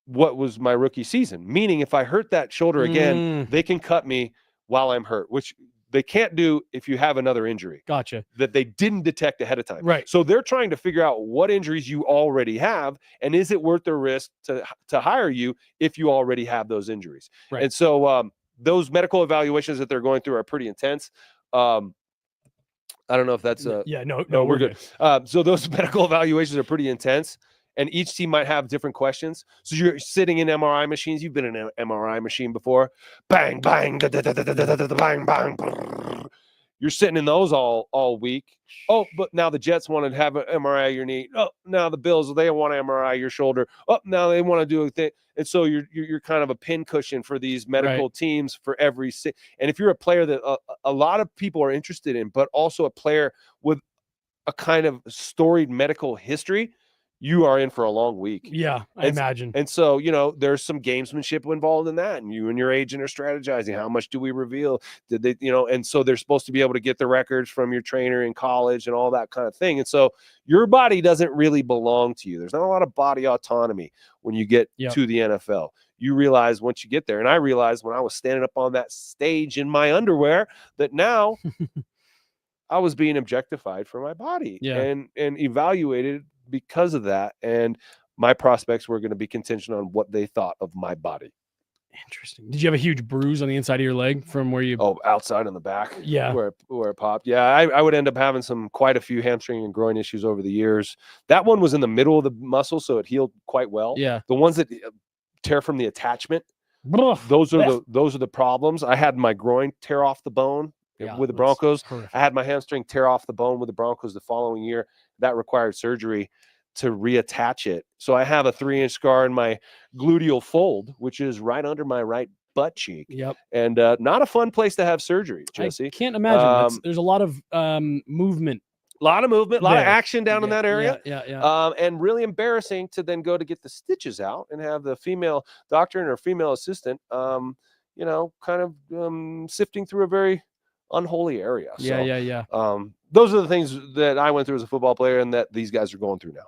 what was my rookie season, meaning if I hurt that shoulder again, they can cut me while I'm hurt, which they can't do if you have another injury. Gotcha. That they didn't detect ahead of time. Right. So they're trying to figure out what injuries you already have, and is it worth the risk to hire you if you already have those injuries. Right. And so those medical evaluations that they're going through are pretty intense. I don't know if that's no, we're good. So those medical evaluations are pretty intense, and each team might have different questions. So you're sitting in MRI machines. You've been in an MRI machine before. Bang, bang, da, da, da, da, da, da, da, bang, bang. Brrr. You're sitting in those all week. Oh, but now the Jets want to have an MRI of your knee. Oh, now the Bills, they want an MRI of your shoulder. Oh, now they want to do a thing. And so you're kind of a pin cushion for these medical teams for every. And if you're a player that a lot of people are interested in, but also a player with a kind of storied medical history, you are in for a long week. Yeah, I imagine. And so, there's some gamesmanship involved in that. And you and your agent are strategizing. How much do we reveal? Did they, and so they're supposed to be able to get the records from your trainer in college and all that kind of thing. And so your body doesn't really belong to you. There's not a lot of body autonomy when you get to the NFL. You realize once you get there. And I realized when I was standing up on that stage in my underwear that now I was being objectified for my body and evaluated because of that. And my prospects were going to be contingent on what they thought of my body. Interesting. Did you have a huge bruise on the inside of your leg from where you? Oh, outside on the back. Yeah. Where it popped. Yeah, I would end up having quite a few hamstring and groin issues over the years. That one was in the middle of the muscle, so it healed quite well. Yeah. The ones that tear from the attachment, those are the problems. I had my groin tear off the bone with the Broncos. I had my hamstring tear off the bone with the Broncos the following year. That required surgery to reattach it. So I have a 3-inch scar in my gluteal fold, which is right under my right butt cheek. Yep. And not a fun place to have surgery, Jesse. I can't imagine. There's a lot of movement. A lot of action down in that area. Yeah. And really embarrassing to then go to get the stitches out and have the female doctor and her female assistant, kind of sifting through a very unholy area. Yeah. Those are the things that I went through as a football player and that these guys are going through now.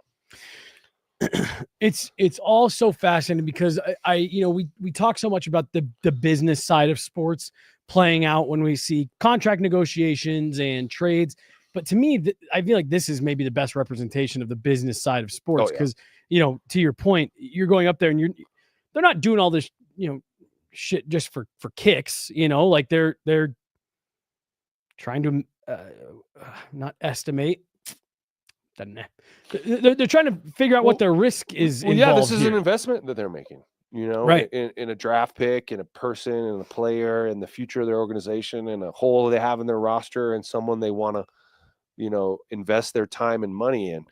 It's all so fascinating because we talk so much about the business side of sports playing out when we see contract negotiations and trades. But to me, I feel like this is maybe the best representation of the business side of sports because, to your point, you're going up there and they're not doing all this, shit just for kicks, like they're trying to not estimate. They're trying to figure out what their risk is. This is an investment that they're making, right? In a draft pick, in a person, and a player, and the future of their organization, and a hole they have in their roster, and someone they want to, invest their time and money in.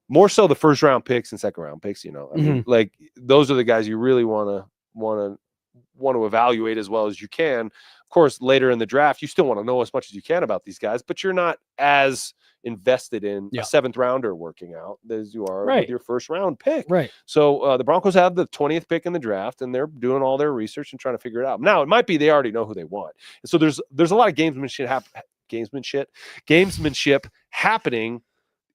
More so the first round picks and second round picks. I mean, like those are the guys you really want to evaluate as well as you can. Of course, later in the draft, you still want to know as much as you can about these guys, but you're not as invested in a 7th rounder working out as you are with your first round pick. Right. So the Broncos have the 20th pick in the draft, and they're doing all their research and trying to figure it out. Now, it might be they already know who they want. So there's a lot of gamesmanship happening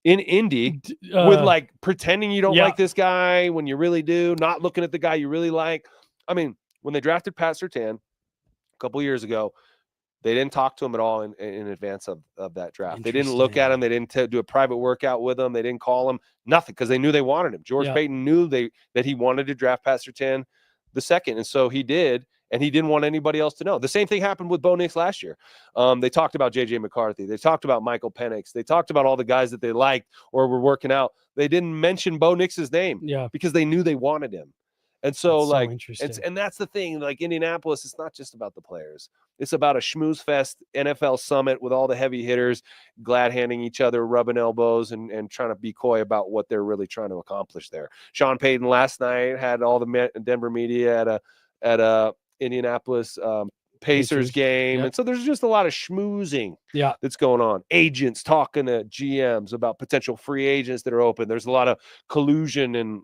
in Indy with like pretending you don't like this guy when you really do, not looking at the guy you really like. I mean, when they drafted Pat Surtain a couple years ago, they didn't talk to him at all in advance of that draft. They didn't look at him. They didn't do a private workout with him. They didn't call him, nothing, because they knew they wanted him. George Payton knew that he wanted to draft Pat Surtain the second, and so he did, and he didn't want anybody else to know. The same thing happened with Bo Nix last year. They talked about J.J. McCarthy. They talked about Michael Penix. They talked about all the guys that they liked or were working out. They didn't mention Bo Nix's name because they knew they wanted him. And so, and that's the thing, like Indianapolis, it's not just about the players. It's about a schmooze fest NFL summit with all the heavy hitters, glad handing each other, rubbing elbows and trying to be coy about what they're really trying to accomplish there. Sean Payton last night had all the Denver media at a Indianapolis Pacers game. And so there's just a lot of schmoozing that's going on. Agents talking to GMs about potential free agents that are open. There's a lot of collusion and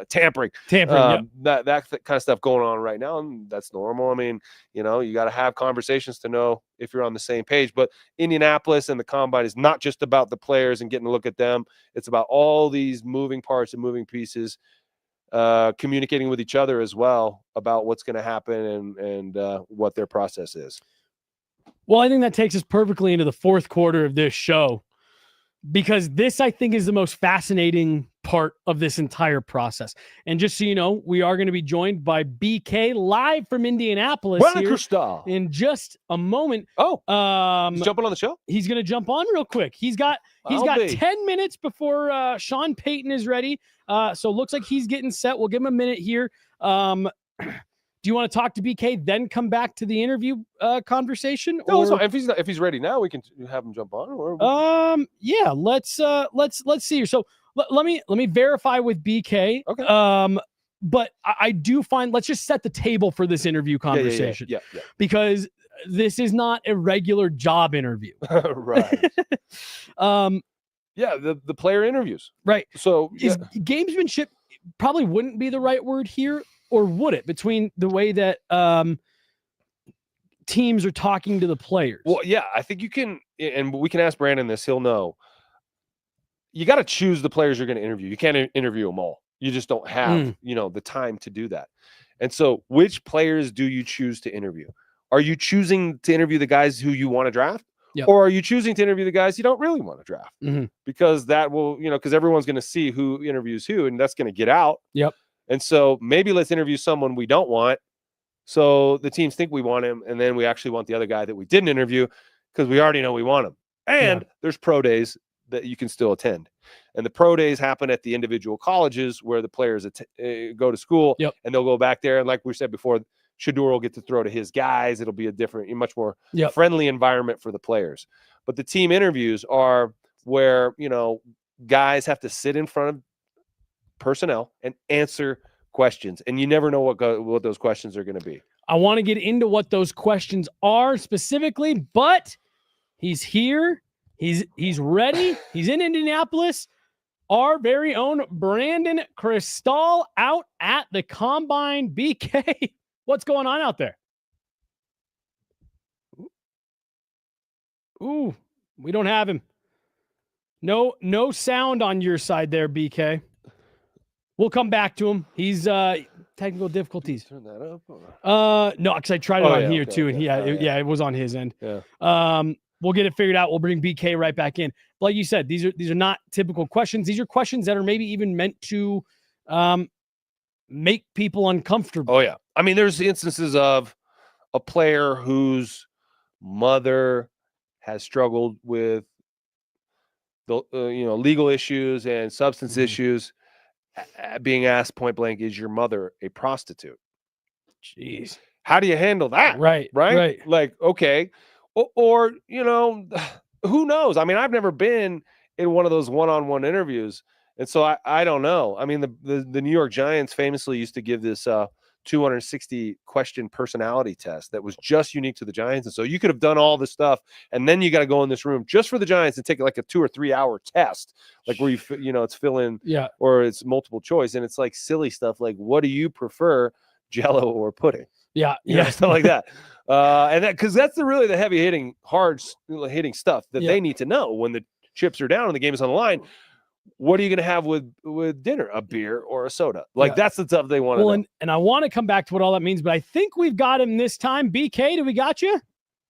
tampering. That kind of stuff going on right now, and that's normal. I mean, you got to have conversations to know if you're on the same page. But Indianapolis and the combine is not just about the players and getting to look at them. It's about all these moving parts and moving pieces, communicating with each other as well about what's going to happen and what their process is. Well, I think that takes us perfectly into the fourth quarter of this show, because this, I think, is the most fascinating part of this entire process. And just so you know, we are going to be joined by BK live from Indianapolis here in just a moment. He's jumping on the show? He's going to jump on real quick. He's got 10 minutes before Sean Payton is ready. So it looks like he's getting set. We'll give him a minute here. Do you want to talk to BK, then come back to the interview conversation? No, if he's ready now, we can have him jump on. Let's see here. So let me verify with BK. Okay. But I do find, let's just set the table for this interview conversation. Yeah. Because this is not a regular job interview. Right. The player interviews. Right. So is gamesmanship probably wouldn't be the right word here. Or would it, between the way that teams are talking to the players? Well, yeah, I think you can, and we can ask Brandon this. He'll know. You got to choose the players you're going to interview. You can't interview them all. You just don't have, the time to do that. And so which players do you choose to interview? Are you choosing to interview the guys who you want to draft? Yep. Or are you choosing to interview the guys you don't really want to draft? Mm-hmm. Because that will, because everyone's going to see who interviews who, and that's going to get out. Yep. And so maybe let's interview someone we don't want, so the teams think we want him, and then we actually want the other guy that we didn't interview because we already know we want him. And there's pro days that you can still attend. And the pro days happen at the individual colleges where the players go to school, and they'll go back there. And like we said before, Shedeur will get to throw to his guys. It'll be a different, much more friendly environment for the players. But the team interviews are where, guys have to sit in front of personnel and answer questions. And you never know what those questions are going to be. I want to get into what those questions are specifically, but he's here. He's ready. He's in Indianapolis. Our very own Brandon Cristal out at the Combine. BK, what's going on out there? Ooh, we don't have him. No sound on your side there, BK. We'll come back to him. He's technical difficulties. Turn that up. No, because I tried it on here too, and it was on his end. Yeah. We'll get it figured out. We'll bring BK right back in. But like you said, these are not typical questions. These are questions that are maybe even meant to make people uncomfortable. Oh yeah. I mean, there's instances of a player whose mother has struggled with the legal issues and substance issues, being asked point blank, is your mother a prostitute? Jeez. How do you handle that? Right. Like, okay. Or who knows? I mean, I've never been in one of those one-on-one interviews, and so I don't know. I mean, the New York Giants famously used to give this 260 question personality test that was just unique to the Giants, and so you could have done all this stuff, and then you got to go in this room just for the Giants and take like a 2 or 3 hour test, like where it's fill in, or it's multiple choice, and it's like silly stuff like, what do you prefer, Jell-O or pudding? Stuff like that. And that, because that's really the heavy hitting, hard hitting stuff that they need to know when the chips are down and the game is on the line. What are you going to have with dinner? A beer or a soda? Like that's the stuff they want to know. And I want to come back to what all that means, but I think we've got him this time. BK, do we got you?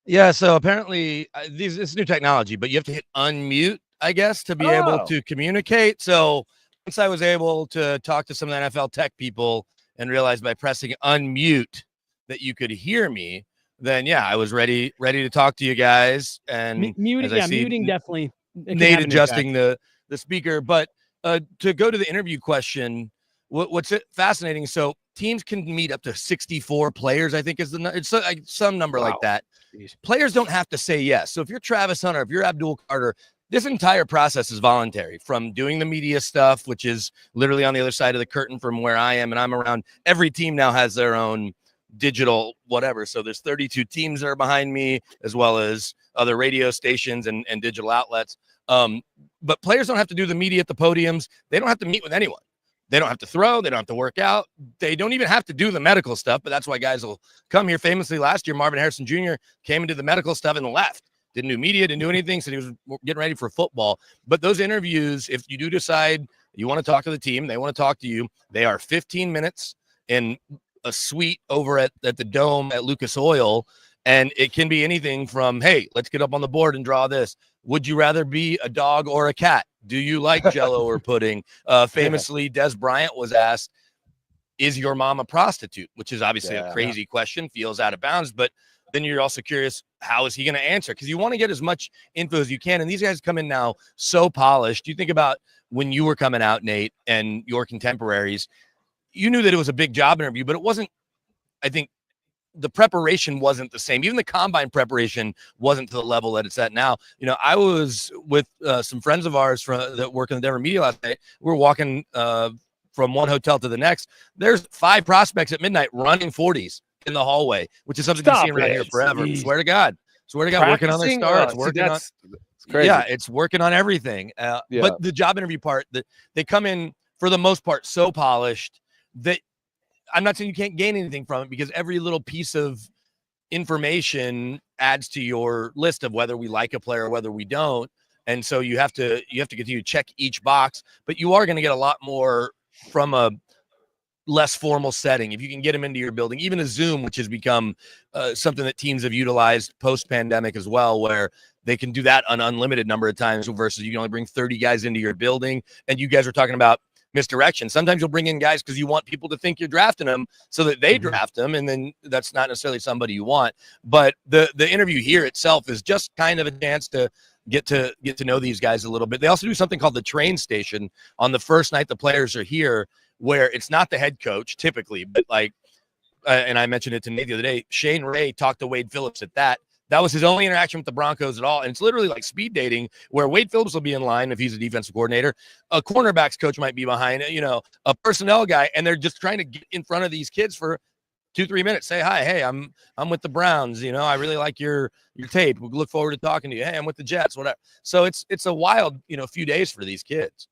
Yeah. So apparently this is new technology, but you have to hit unmute, I guess, to be able to communicate. So once I was able to talk to some of the NFL tech people and realized by pressing unmute that you could hear me, then I was ready to talk to you guys. And muting definitely. Nate adjusting the speaker, but to go to the interview question, what's fascinating? So teams can meet up to 64 players. I think is it's some number like that. Jeez. Players don't have to say yes. So if you're Travis Hunter, if you're Abdul Carter, this entire process is voluntary, from doing the media stuff, which is literally on the other side of the curtain from where I am, and I'm around. Every team now has their own digital whatever. So there's 32 teams that are behind me, as well as other radio stations and digital outlets. But players don't have to do the media at the podiums. They don't have to meet with anyone. They don't have to throw. They don't have to work out. They don't even have to do the medical stuff, but that's why guys will come here. Famously last year, Marvin Harrison Jr. came and did the medical stuff and left. Didn't do media, didn't do anything. Said he was getting ready for football. But those interviews, if you do decide you want to talk to the team, they want to talk to you, they are 15 minutes in a suite over at the Dome at Lucas Oil. And it can be anything from, hey, let's get up on the board and draw this. Would you rather be a dog or a cat? Do you like Jell-O or pudding? Famously, Des Bryant was asked, is your mom a prostitute? Which is obviously a crazy question, feels out of bounds. But then you're also curious, how is he going to answer? Because you want to get as much info as you can. And these guys come in now so polished. You think about when you were coming out, Nate, and your contemporaries, you knew that it was a big job interview, but it wasn't, I think, the preparation wasn't the same. Even the combine preparation wasn't to the level that it's at now. I was with some friends of ours that work in the Denver media last night. We were walking from one hotel to the next. There's 5 prospects at midnight running 40s in the hallway, which is something you've seen around here forever. Swear to God, working on their starts, working on. It's crazy. Yeah, it's working on everything. But the job interview part, that they come in for the most part so polished that I'm not saying you can't gain anything from it, because every little piece of information adds to your list of whether we like a player or whether we don't. And so you have to continue to check each box, but you are going to get a lot more from a less formal setting, if you can get them into your building, even a Zoom, which has become something that teams have utilized post-pandemic as well, where they can do that an unlimited number of times versus you can only bring 30 guys into your building. And you guys are talking about misdirection. Sometimes you'll bring in guys because you want people to think you're drafting them so that they draft them, and then that's not necessarily somebody you want. But the interview here itself is just kind of a chance to get to know these guys a little bit. They also do something called the train station on the first night the players are here, where it's not the head coach typically, but like, and I mentioned it to Nate the other day, Shane Ray talked to Wade Phillips at that. That was his only interaction with the Broncos at all. And it's literally like speed dating, where Wade Phillips will be in line if he's a defensive coordinator. A cornerbacks coach might be behind, a personnel guy, and they're just trying to get in front of these kids for 2-3 minutes. Say hi, hey, I'm with the Browns. I really like your tape. We look forward to talking to you. Hey, I'm with the Jets. Whatever. So it's a wild few days for these kids.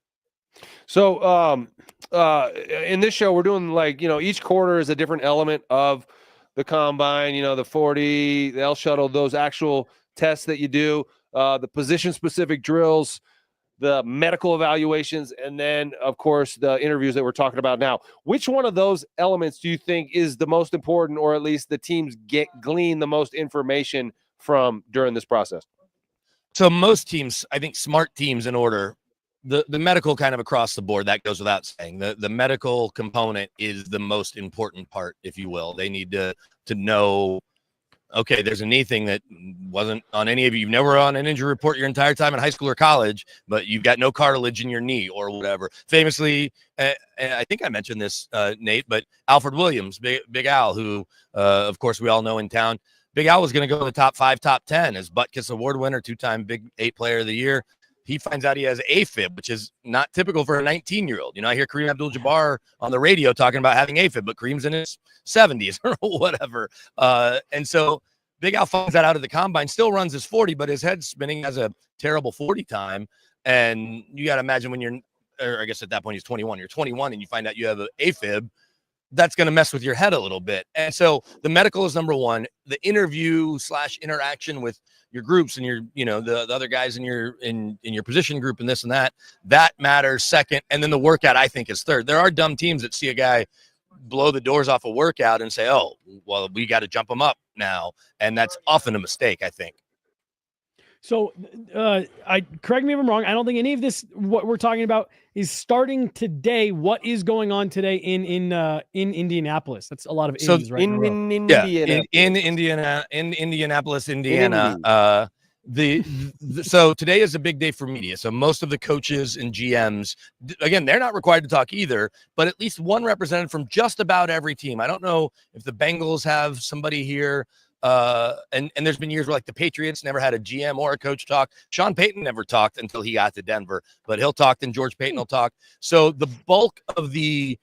So in this show, we're doing each quarter is a different element of the combine, the 40, the L shuttle, those actual tests that you do, the position specific drills, the medical evaluations, and then of course the interviews that we're talking about now. Which one of those elements do you think is the most important, or at least the teams glean the most information from during this process? So most teams, I think smart teams in order, the medical kind of across the board, that goes without saying. The medical component is the most important part, if you will. They need to know, okay, there's a knee thing that wasn't on any of you. You've never on an injury report your entire time in high school or college, but you've got no cartilage in your knee or whatever. Famously, I think I mentioned this, Nate, but Alfred Williams, Big Al, who, of course, we all know in town. Big Al was going to go to the top 5, top 10 as Butkus Award winner, 2-time Big 8 Player of the Year. He finds out he has AFib, which is not typical for a 19-year-old. I hear Kareem Abdul-Jabbar on the radio talking about having AFib, but Kareem's in his 70s or whatever. And so Big Al finds that out of the combine, still runs his 40, but his head's spinning, has a terrible 40 time. And you got to imagine when or I guess at that point he's 21. You're 21 and you find out you have an AFib. That's going to mess with your head a little bit. And so the medical is number one. The interview / interaction with your groups and your, the other guys in your position group and this and that matters second. And then the workout, I think, is third. There are dumb teams that see a guy blow the doors off a workout and say, oh, well, we got to jump him up now. And that's often a mistake, I think. So correct me if I'm wrong. I don't think any of this, what we're talking about, is starting today. What is going on today in Indianapolis? That's a lot of Indies right in Indianapolis, Indiana. So today is a big day for media. So most of the coaches and GMs, again, they're not required to talk either, but at least one representative from just about every team. I don't know if the Bengals have somebody here. And there's been years where like the Patriots never had a GM or a coach talk. Sean Payton never talked until he got to Denver, but he'll talk, then George Payton will talk. So the bulk of the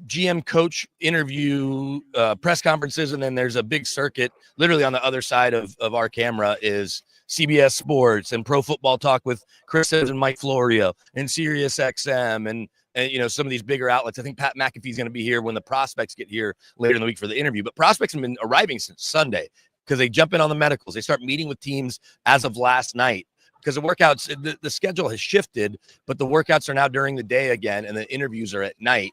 GM coach interview, press conferences, and then there's a big circuit literally on the other side of our camera is CBS Sports and Pro Football Talk with Chris Sims and Mike Florio and Sirius XM and some of these bigger outlets. I think Pat McAfee's going to be here when the prospects get here later in the week for the interview. But prospects have been arriving since Sunday because they jump in on the medicals. They start meeting with teams as of last night because the workouts, the schedule has shifted, but the workouts are now during the day again, and the interviews are at night.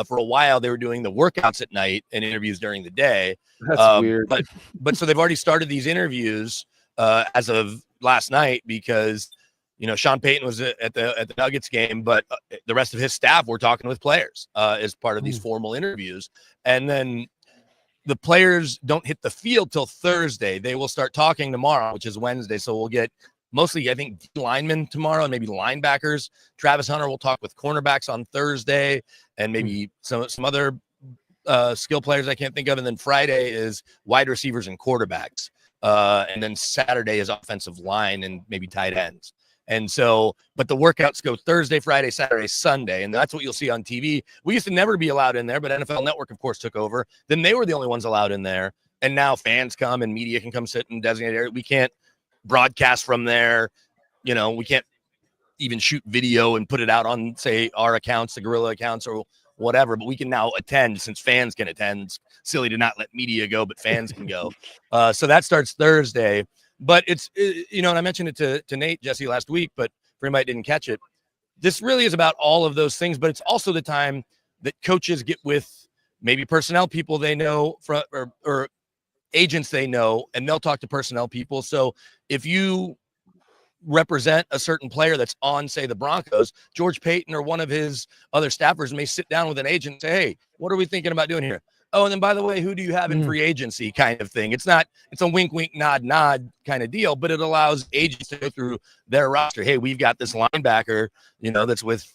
For a while, they were doing the workouts at night and interviews during the day. That's weird. But so they've already started these interviews as of last night because Sean Payton was at the Nuggets game, but the rest of his staff were talking with players as part of these formal interviews. And then the players don't hit the field till Thursday. They will start talking tomorrow, which is Wednesday. So we'll get mostly, I think, linemen tomorrow and maybe linebackers. Travis Hunter will talk with cornerbacks on Thursday and maybe some other skill players I can't think of. And then Friday is wide receivers and quarterbacks. And then Saturday is offensive line and maybe tight ends. And so, but the workouts go Thursday, Friday, Saturday, Sunday. And that's what you'll see on TV. We used to never be allowed in there, but NFL Network, of course, took over. Then they were the only ones allowed in there. And now fans come and media can come sit in designated area. We can't broadcast from there. We can't even shoot video and put it out on, say, our accounts, the Gorilla accounts or whatever, but we can now attend since fans can attend. It's silly to not let media go, but fans can go. So that starts Thursday. But it's, and I mentioned it to Nate, Jesse, last week, but for anybody that didn't catch it, this really is about all of those things, but it's also the time that coaches get with maybe personnel people they know from or agents they know, and they'll talk to personnel people. So if you represent a certain player that's on, say, the Broncos, George Payton or one of his other staffers may sit down with an agent and say, hey, what are we thinking about doing here? Oh, and then by the way, who do you have in free agency kind of thing? It's a wink, wink, nod, nod kind of deal, but it allows agents to go through their roster. Hey, we've got this linebacker, that's with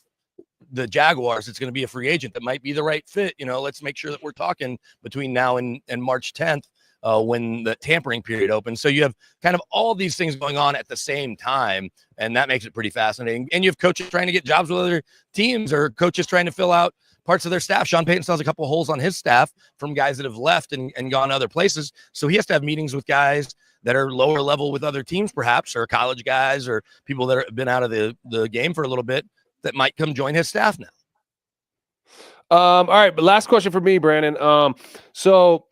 the Jaguars. It's going to be a free agent that might be the right fit. Let's make sure that we're talking between now and March 10th. When the tampering period opens. So you have kind of all these things going on at the same time, and that makes it pretty fascinating. And you have coaches trying to get jobs with other teams or coaches trying to fill out parts of their staff. Sean Payton still has a couple of holes on his staff from guys that have left and gone other places. So he has to have meetings with guys that are lower level with other teams, perhaps, or college guys or people that have been out of the game for a little bit that might come join his staff now. All right, but last question for me, Brandon. So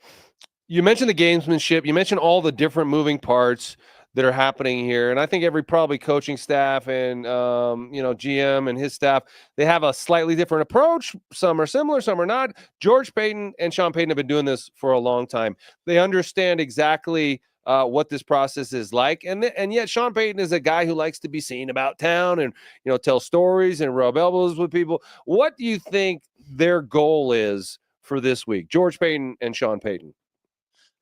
you mentioned the gamesmanship. You mentioned all the different moving parts that are happening here. And I think every probably coaching staff and, GM and his staff, they have a slightly different approach. Some are similar, some are not. George Payton and Sean Payton have been doing this for a long time. They understand exactly what this process is like. And yet Sean Payton is a guy who likes to be seen about town and, tell stories and rub elbows with people. What do you think their goal is for this week? George Payton and Sean Payton.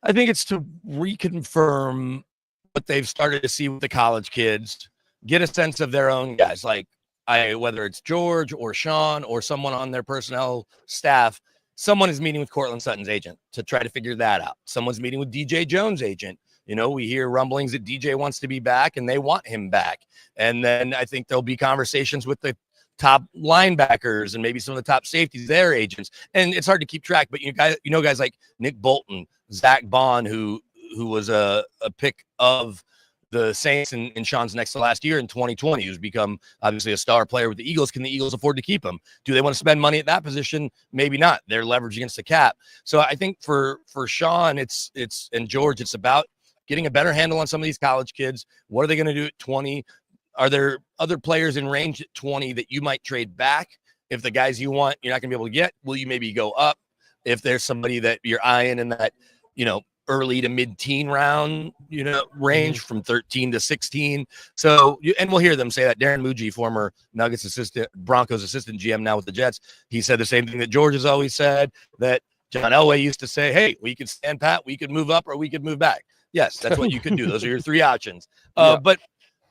I think it's to reconfirm what they've started to see with the college kids, get a sense of their own guys, like whether it's George or Sean or someone on their personnel staff. Someone is meeting with Cortland Sutton's agent to try to figure that out. Someone's meeting with DJ Jones' agent. We hear rumblings that DJ wants to be back and they want him back. And then I think there'll be conversations with the top linebackers and maybe some of the top safeties, their agents. And it's hard to keep track, but guys like Nick Bolton, Zach Bond, who was a pick of the Saints in Sean's next to last year in 2020, who's become obviously a star player with the Eagles. Can the Eagles afford to keep him? Do they want to spend money at that position? Maybe not. They're leveraged against the cap. So I think for Sean, it's and George, it's about getting a better handle on some of these college kids. What are they going to do at 20? Are there other players in range at 20 that you might trade back? If the guys you want, you're not going to be able to get, will you maybe go up? If there's somebody that you're eyeing in that, early to mid-teen round, range from 13 to 16. So, and we'll hear them say that. Darren Muji, former Nuggets assistant, Broncos assistant GM now with the Jets, he said the same thing that George has always said, that John Elway used to say, hey, we could stand pat, we could move up, or we could move back. Yes, that's what you could do. Those are your three options. But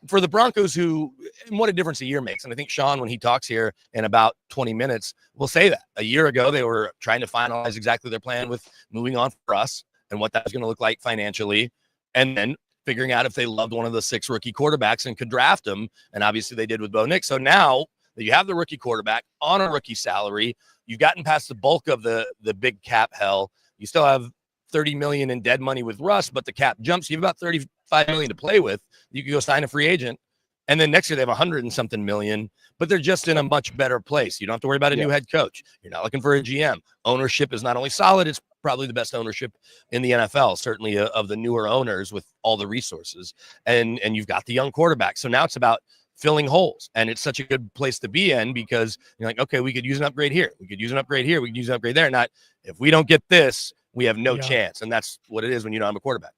for the Broncos, and what a difference a year makes. And I think Sean, when he talks here in about 20 minutes, will say that. A year ago, they were trying to finalize exactly their plan with moving on for us and what that was going to look like financially, and then figuring out if they loved one of the 6 rookie quarterbacks and could draft them. And obviously they did with Bo Nix. So now that you have the rookie quarterback on a rookie salary, you've gotten past the bulk of the big cap hell. You still have $30 million in dead money with Russ, but the cap jumps. You have about $35 million to play with. You could go sign a free agent. And then next year they have 100 and something million, but they're just in a much better place. You don't have to worry about a new head coach. You're not looking for a GM. Ownership is not only solid, it's probably the best ownership in the NFL, certainly of the newer owners with all the resources. And you've got the young quarterback. So now it's about filling holes. And it's such a good place to be in because you're like, okay, we could use an upgrade here. We could use an upgrade here. We could use an upgrade there. Not if we don't get this, we have no chance. And that's what it is when you don't have a quarterback.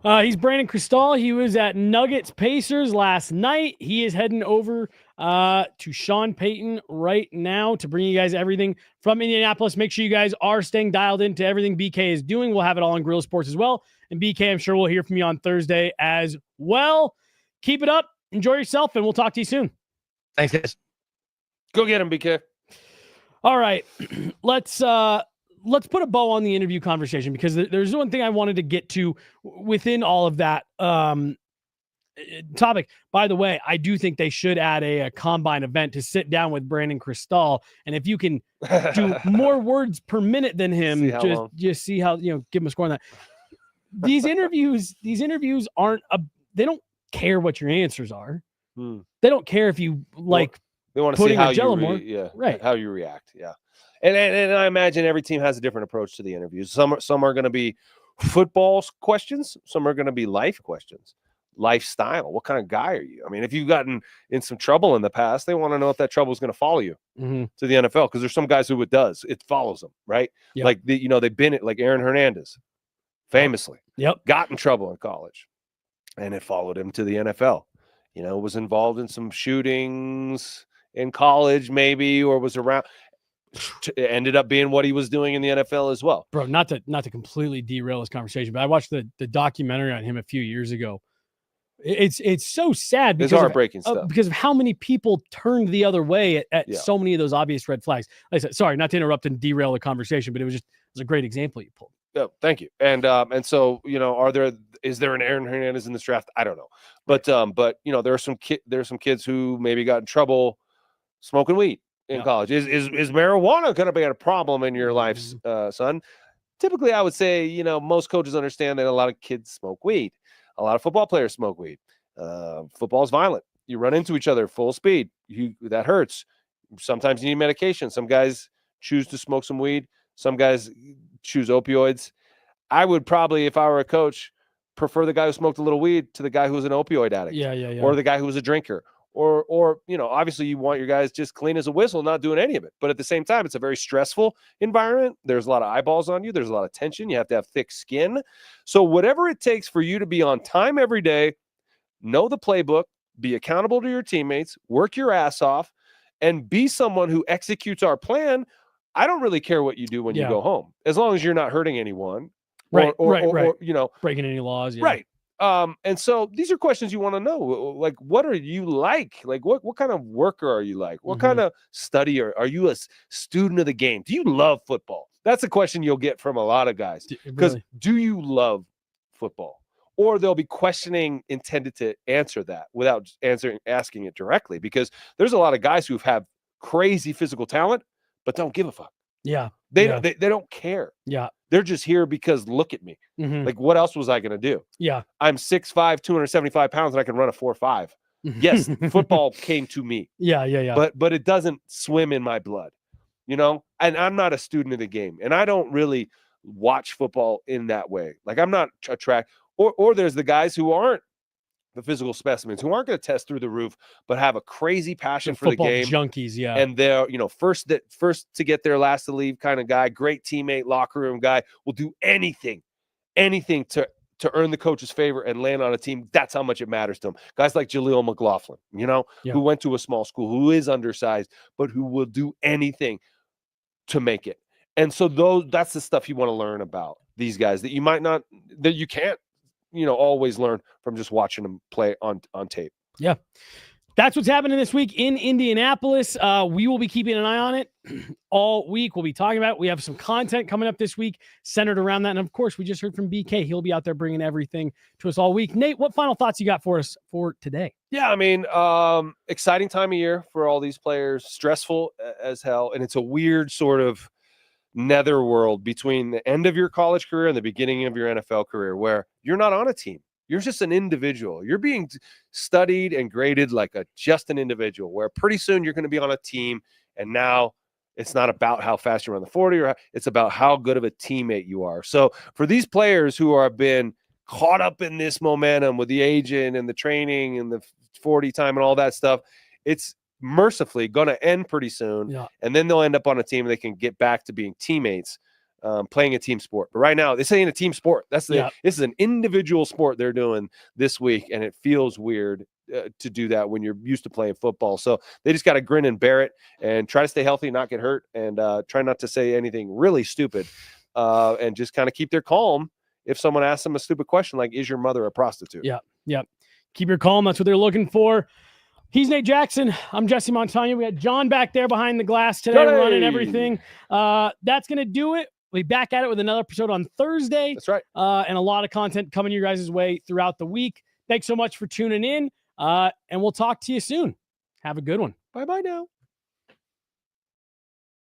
He's Brandon Cristal. He was at Nuggets Pacers last night. He is heading over to Sean Payton right now to bring you guys everything from Indianapolis. Make sure you guys are staying dialed into everything BK is doing. We'll have it all on Guerrilla Sports as well. And BK, I'm sure we'll hear from you on Thursday as well. Keep it up. Enjoy yourself, and we'll talk to you soon. Thanks, guys. Go get him, BK. All right. Let's put a bow on the interview conversation because there's one thing I wanted to get to within all of that topic. By the way, I do think they should add a combine event to sit down with Brandon Cristal. And if you can do more words per minute than him, just see how, give him a score on that. These interviews aren't they don't care what your answers are. They don't care if you they want to see how you react. Yeah. And I imagine every team has a different approach to the interviews. Some are going to be football questions. Some are going to be life questions. lifestyle. What kind of guy are you? I mean, if you've gotten in some trouble in the past, they want to know if that trouble is going to follow you to the NFL, because there's some guys who it does. It follows them, right? Yep. Like, they've been it, like Aaron Hernandez, famously. Got in trouble in college, and it followed him to the NFL. Was involved in some shootings in college, maybe, or was around. It ended up being what he was doing in the NFL as well. Bro, not to completely derail this conversation, but I watched the documentary on him a few years ago. It's so sad because it's heartbreaking stuff. Because of how many people turned the other way at so many of those obvious red flags. Like I said, sorry, not to interrupt and derail the conversation, but it was a great example you pulled. Oh, thank you. And so, is there an Aaron Hernandez in this draft? I don't know. But there are some kids who maybe got in trouble smoking weed in college. Is marijuana going to be a problem in your life, son? Typically, I would say, most coaches understand that a lot of kids smoke weed. A lot of football players smoke weed. Football is violent. You run into each other full speed. That hurts. Sometimes you need medication. Some guys choose to smoke some weed. Some guys choose opioids. I would probably, if I were a coach, prefer the guy who smoked a little weed to the guy who was an opioid addict. Yeah. Or the guy who was a drinker. Or obviously you want your guys just clean as a whistle, not doing any of it. But at the same time, it's a very stressful environment. There's a lot of eyeballs on you. There's a lot of tension. You have to have thick skin. So whatever it takes for you to be on time every day, know the playbook, be accountable to your teammates, work your ass off, and be someone who executes our plan. I don't really care what you do when you go home, as long as you're not hurting anyone. Right. Or breaking any laws. Yeah. Right. And so these are questions you want to know. Like, what are you like? Like, what kind of worker are you like? What kind of studier? Are you a student of the game? Do you love football? That's a question you'll get from a lot of guys. Because do you love football? Or they'll be questioning intended to answer that without asking it directly. Because there's a lot of guys who have crazy physical talent, but don't give a fuck. Yeah. They don't care. Yeah. They're just here because look at me. Like, what else was I going to do? Yeah. I'm 6'5", 275 pounds, and I can run a 4.5. Yes, football came to me. Yeah. But it doesn't swim in my blood, and I'm not a student of the game, and I don't really watch football in that way. Like, I'm not attracted. Or there's the guys who aren't the physical specimens, who aren't going to test through the roof, but have a crazy passion for the game. Junkies, yeah. And they're, first to get there, last to leave kind of guy, great teammate, locker room guy, will do anything to earn the coach's favor and land on a team. That's how much it matters to him. Guys like Jaleel McLaughlin, who went to a small school, who is undersized, but who will do anything to make it. And so that's the stuff you want to learn about these guys that you can't, always learn from just watching them play on tape. Yeah. That's what's happening this week in Indianapolis. We will be keeping an eye on it all week. We'll be talking about it. We have some content coming up this week centered around that. And of course, we just heard from BK. He'll be out there bringing everything to us all week. Nate, what final thoughts you got for us for today? Yeah, I mean, exciting time of year for all these players, stressful as hell. And it's a weird sort of netherworld between the end of your college career and the beginning of your NFL career, where you're not on a team. You're just an individual. You're being studied and graded like just an individual, where pretty soon you're going to be on a team. And now it's not about how fast you run the 40, it's about how good of a teammate you are. So for these players who have been caught up in this momentum with the agent and the training and the 40 time and all that stuff, it's mercifully going to end pretty soon. Yeah. And then they'll end up on a team and they can get back to being teammates, playing a team sport. But right now, this ain't a team sport. This is an individual sport they're doing this week. And it feels weird to do that when you're used to playing football. So they just got to grin and bear it and try to stay healthy, not get hurt, and try not to say anything really stupid, and just kind of keep their calm if someone asks them a stupid question like, is your mother a prostitute? Yeah. Keep your calm. That's what they're looking for. He's Nate Jackson. I'm Jesse Montano. We got John back there behind the glass today, running everything. That's going to do it. We'll be back at it with another episode on Thursday. That's right. And a lot of content coming your guys' way throughout the week. Thanks so much for tuning in. And we'll talk to you soon. Have a good one. Bye-bye now.